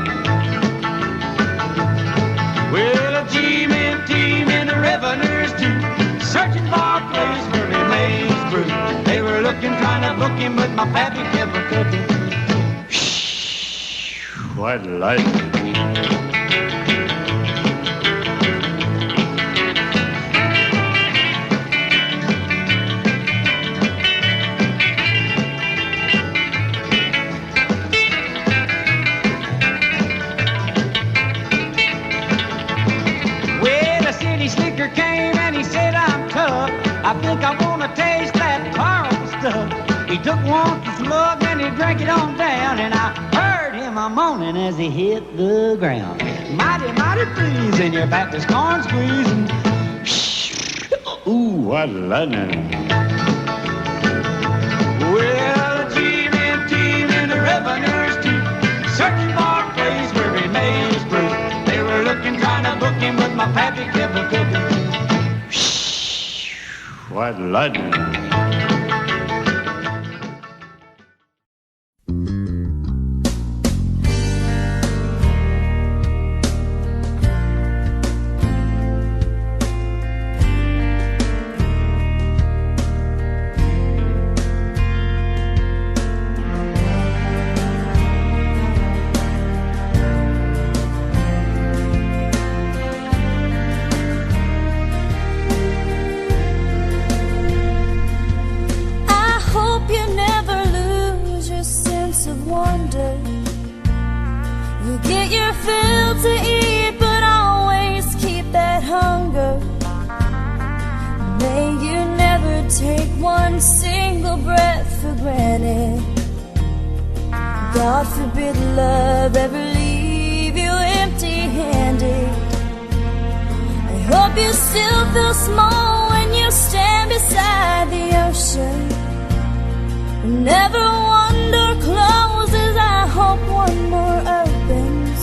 Well, a team in the revenues too, searching for a place where he made his brew. They were looking, trying to book him, but my pappy kept a cooking. White lightning. Came and he said, I'm tough. I think I want to taste that horrible stuff. He took one slug and he drank it on down, and I heard him a moaning as he hit the ground. Mighty, mighty pleasing, your Baptist corn squeezing. Ooh, what lightning. Well, a team in the revenues too, searching for a place where he made his brew. They were looking, trying to book him, but my pappy kept a cooking. White lightning. God forbid love ever leave you empty-handed. I hope you still feel small when you stand beside the ocean. Never one door closes, I hope one more opens.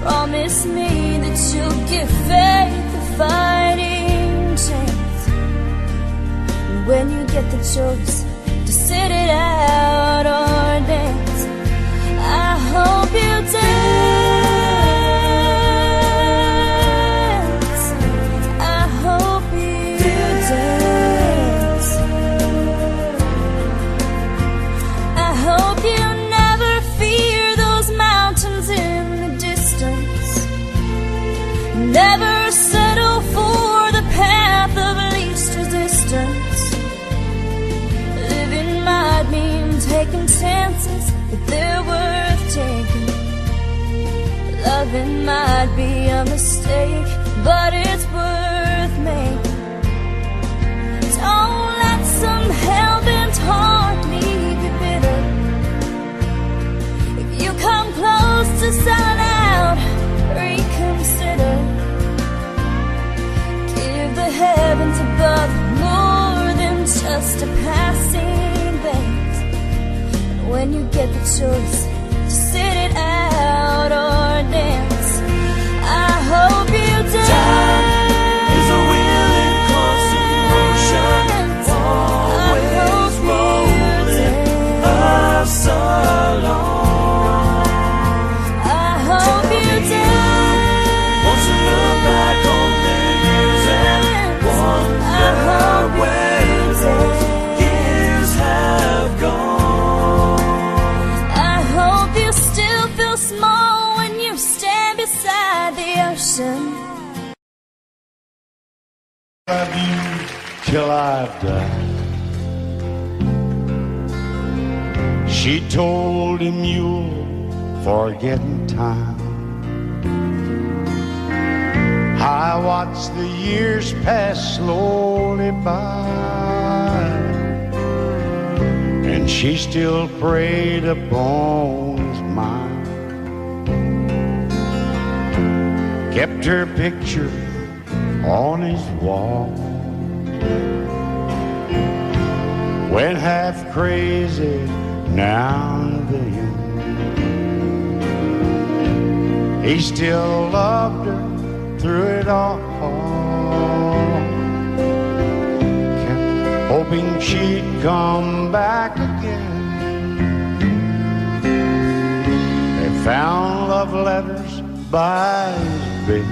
Promise me that you'll give faith a fighting chance. And when you get the choice to sit it out or dance, I hope you dance. I hope you dance. I hope you never fear those mountains in the distance. Never settle for the path of least resistance. Living might mean taking chances, but they're worth taking. Loving might be a mistake, but it's worth making. Don't let some hell-bent heart leave you bitter. If you come close to selling out, reconsider. Give the heavens above more than just a passing glance. And when you get the choice to sit it out or dance, I hope you dance. Time is a willing constant motion, always rolling us along. I hope you dance. Won't you look back on the years and wonder where those years have gone? I hope you still feel small when you stand She told him you'll forget in time. I watched the years pass slowly by, and she still preyed upon his mind. Kept her picture on his wall. Went half crazy now and then. He still loved her through it all. Kept hoping she'd come back again. They found love letters by his bed,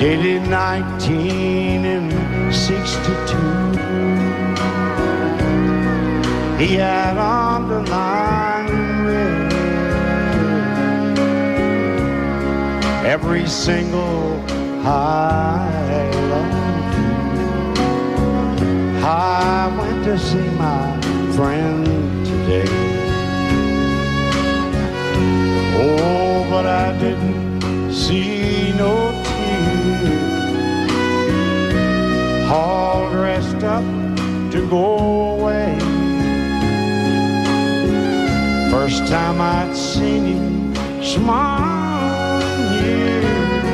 dated 1962. He had underlined red every single I love you. I went to see my friend today. Oh, but I didn't see no tears. All dressed up to go away. First time I'd seen him smile in years.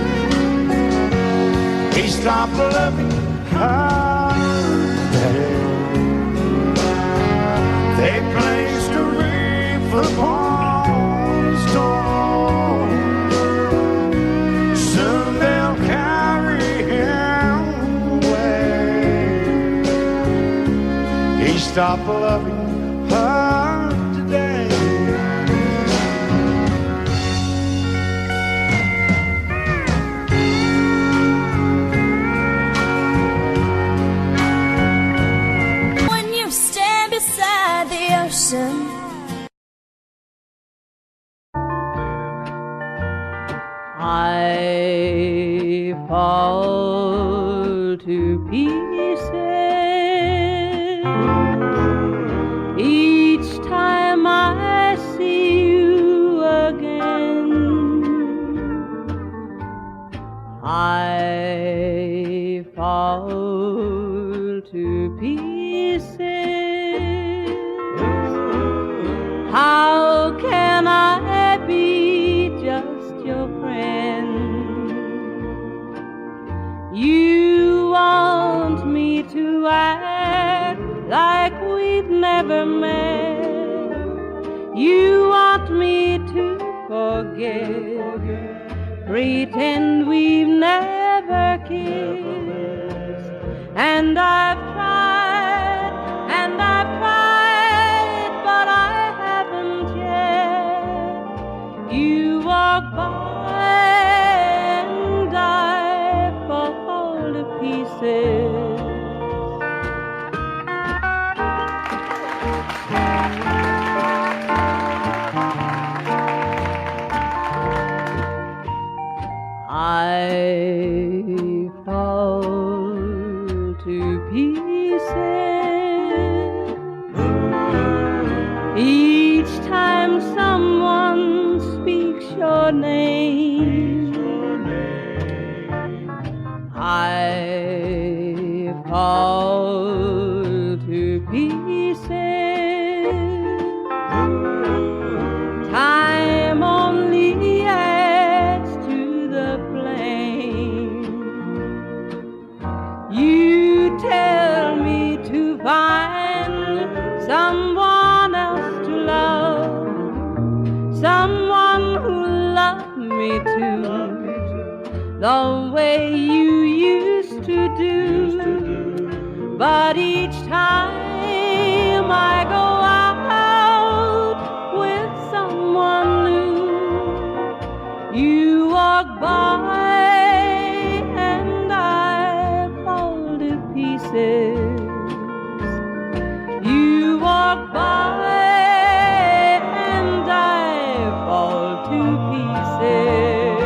He stopped loving her today. They placed a wreath upon his door. Soon they'll carry him away. He stopped loving her today. When you stand beside the ocean, I fall to pieces each time I see you again. I fall to pieces. How can I be just your friend? You want me to act like we've never met. You want me to forget, pretend we've never kissed. And I've tried, but I haven't yet. You walk by and I fall to pieces. I fall to pieces each time someone speaks your name. I fall to pieces. Time only adds to the flame. You tell me to find someone else to love, someone who loved me too, the way you used to do. But each time I go out with someone new, you walk by and I fall to pieces. You walk by and I fall to pieces.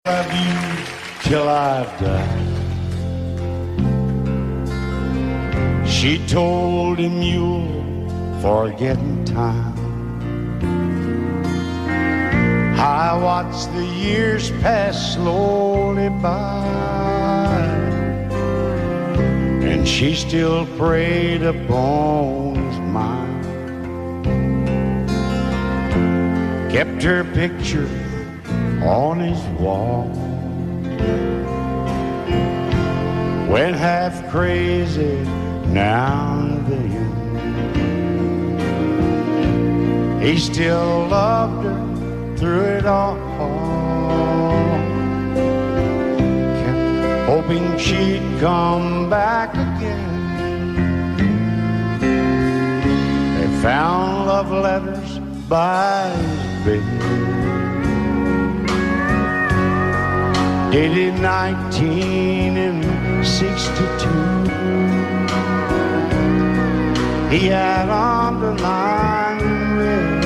Love you till I've died. She told him you'll forget in time. I watched the years pass slowly by, and she still preyed upon his mind. Kept her picture on his wall. Went half crazy now and then. He still loved her through it all. Kept hoping she'd come back again. They found love letters by his bed, dated 1962. He had underlined red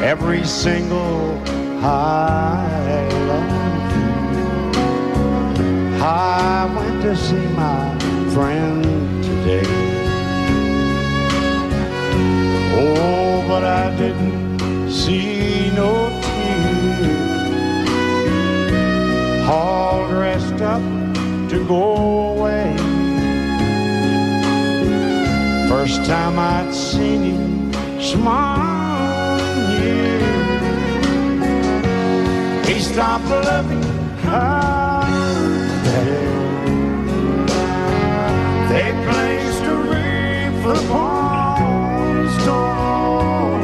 every single I love you. I went to see my friend today. Oh, but I didn't see no tears. All dressed up to go away. First time I'd seen him smile in years. He stopped loving her today. They placed a wreath upon his door.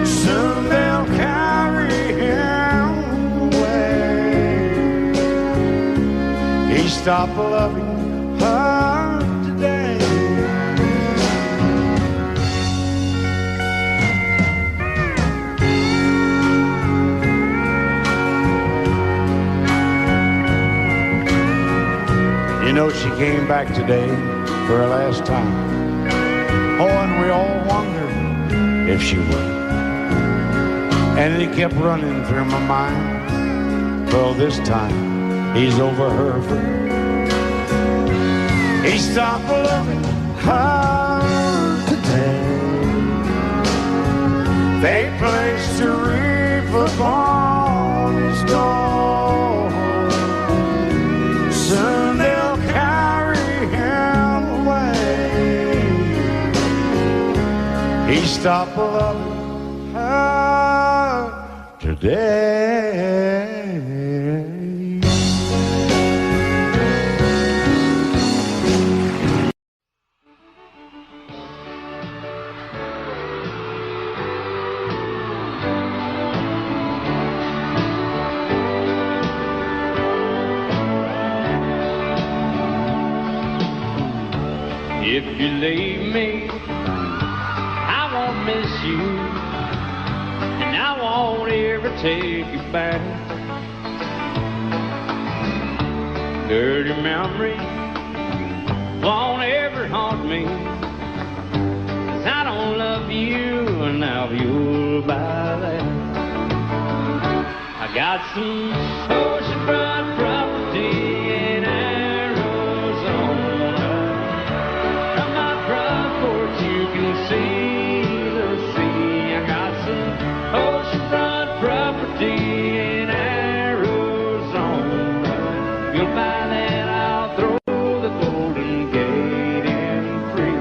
Soon they'll carry him away. He stopped loving her today. You know, she came back today for her last time. Oh, and we all wondered if she would. And it kept running through my mind. Well, this time he's over her for good. He stopped loving her today. They placed a wreath upon his door. Soon they'll carry him away. He stopped loving her today. If you leave me, I won't miss you, and I won't ever take you back. Dirty memories won't ever haunt me, 'cause I don't love you, and now you'll buy that. I got some oceanfront property in Arizona. From my front porch you can see the sea. I got some oceanfront property in Arizona. If you'll buy that, I'll throw the Golden Gate in free.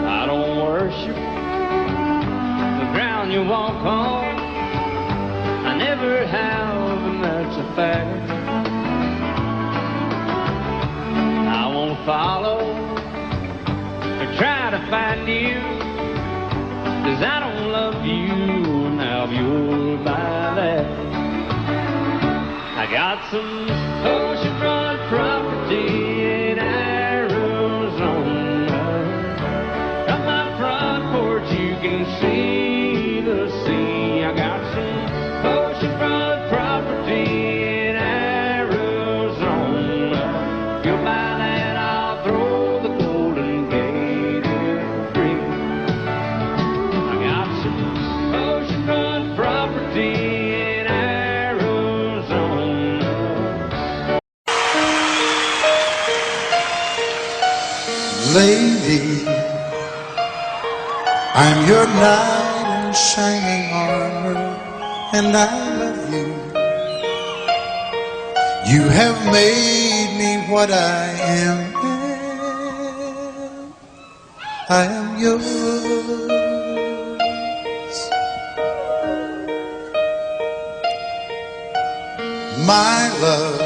I don't worship the ground you walk on. I never have, and that's a fact. I won't follow or try to find you, 'cause I don't love you, and now you'll buy that. I got some oceanfront property in Arizona. you'll find that I'll throw the Golden Gate free. I got some oceanfront property in Arizona. Lady, I'm your knight in shining armor, and I love you. You have made me what I am. I am yours. My love,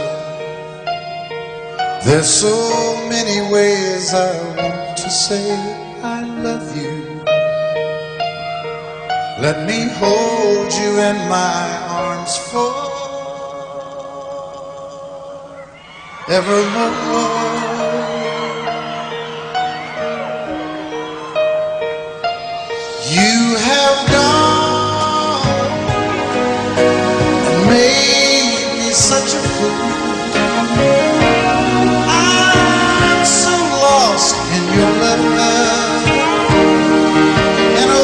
there's so many ways I want to say I love you. Let me hold you in my arms forevermore. You have gone and made me such a fool. I'm so lost in your love. And oh,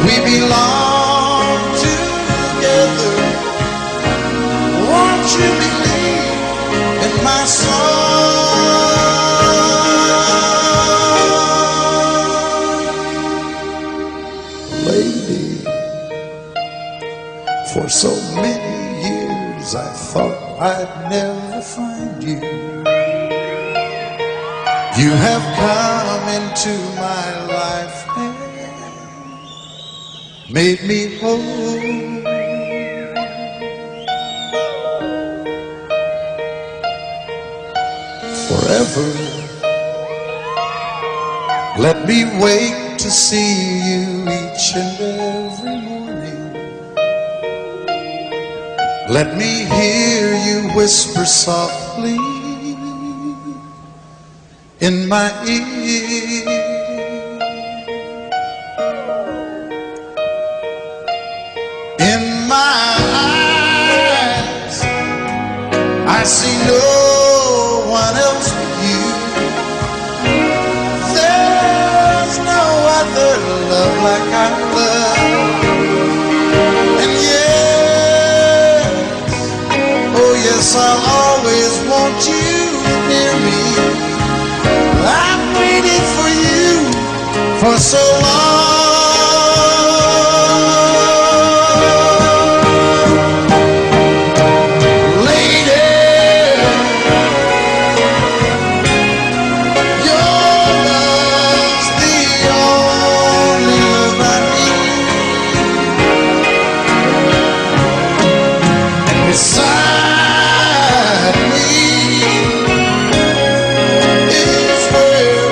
we belong together. Won't you believe in my song? Lady, for so many years I thought I'd never find you. You have come into my life and made me whole. Forever, let me wake to see you each and every morning. Let me hear you whisper softly in my ear. In my eyes, I see no one else but you. There's no other love like I love. And yes, oh yes, I'll always want you near me. I've waited for you for so long. Lady, your love's the only love I need. And beside me is where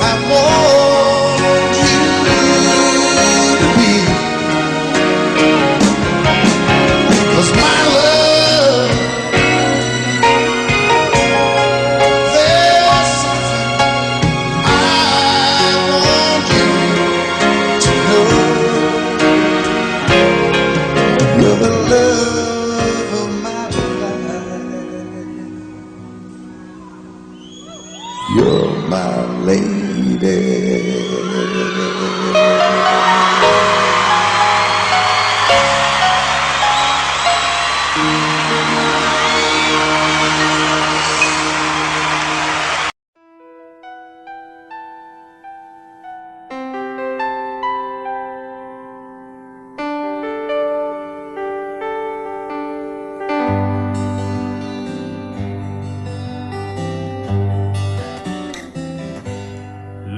I want you to be. 'Cause my love, there's something I want you to know. You're the love of my life. You're my lady.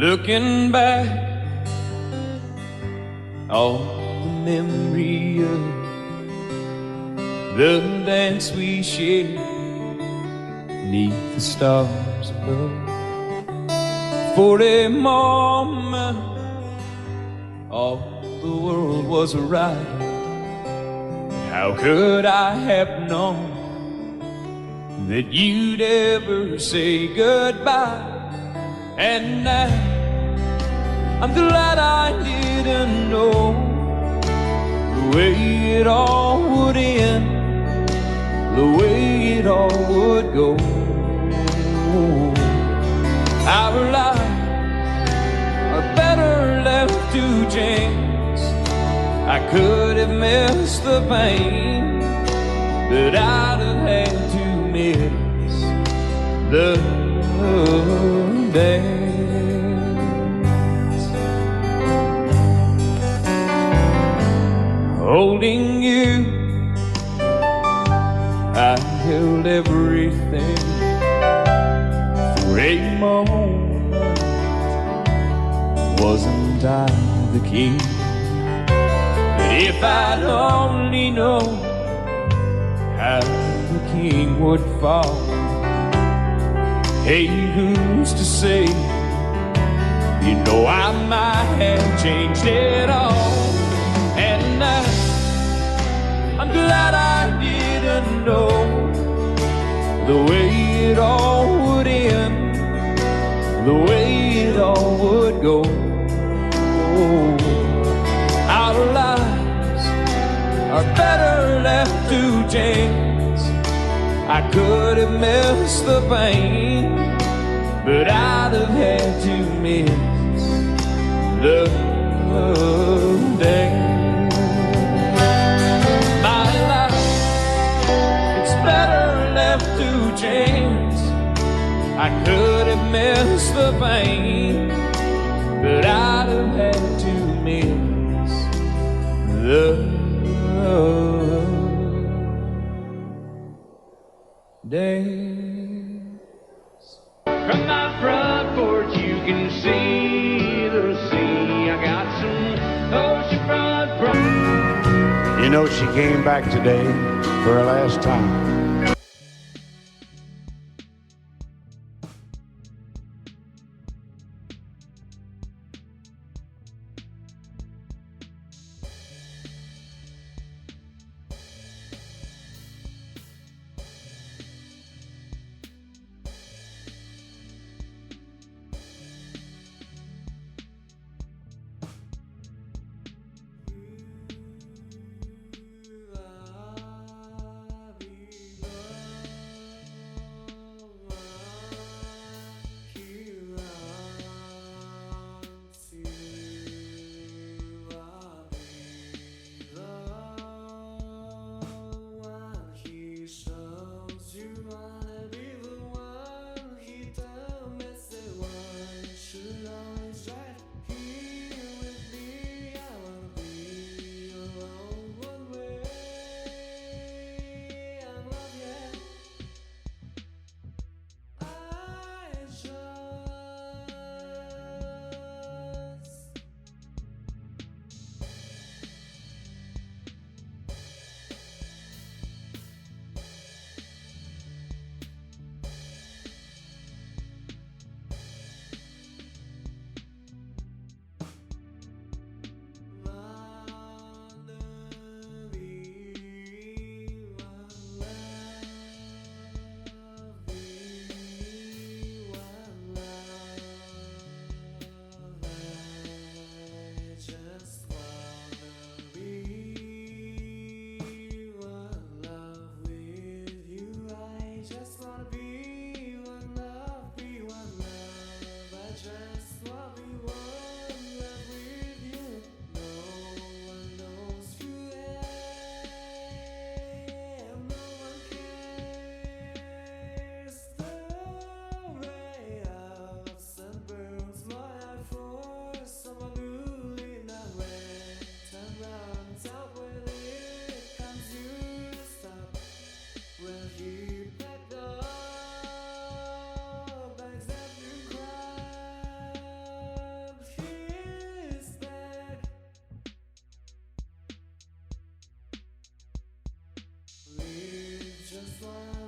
Looking back, all the memory of the dance we shared neath the stars above. For a moment, all the world was right. How could I have known that you'd ever say goodbye? And now I'm glad I didn't know the way it all would end, the way it it all would go. Our lives are better left to chance. I could have missed the pain, but I'd have had to miss the dance. Holding you, I held everything for a moment. Wasn't I the king? But if I'd only known how the king would fall, hey, who's to say? You know I might have changed it all. And I'm glad I didn't know the way it all would end, the way it all would go. Our lives are better left to chance. I could have missed the pain, but I'd have had to miss the day. My life, it's better left to chance. I could have missed the pain, but I'd have had to miss the days. From my front porch you can see the sea. I got some oceanfront property. You know she came back today for her last time. Just one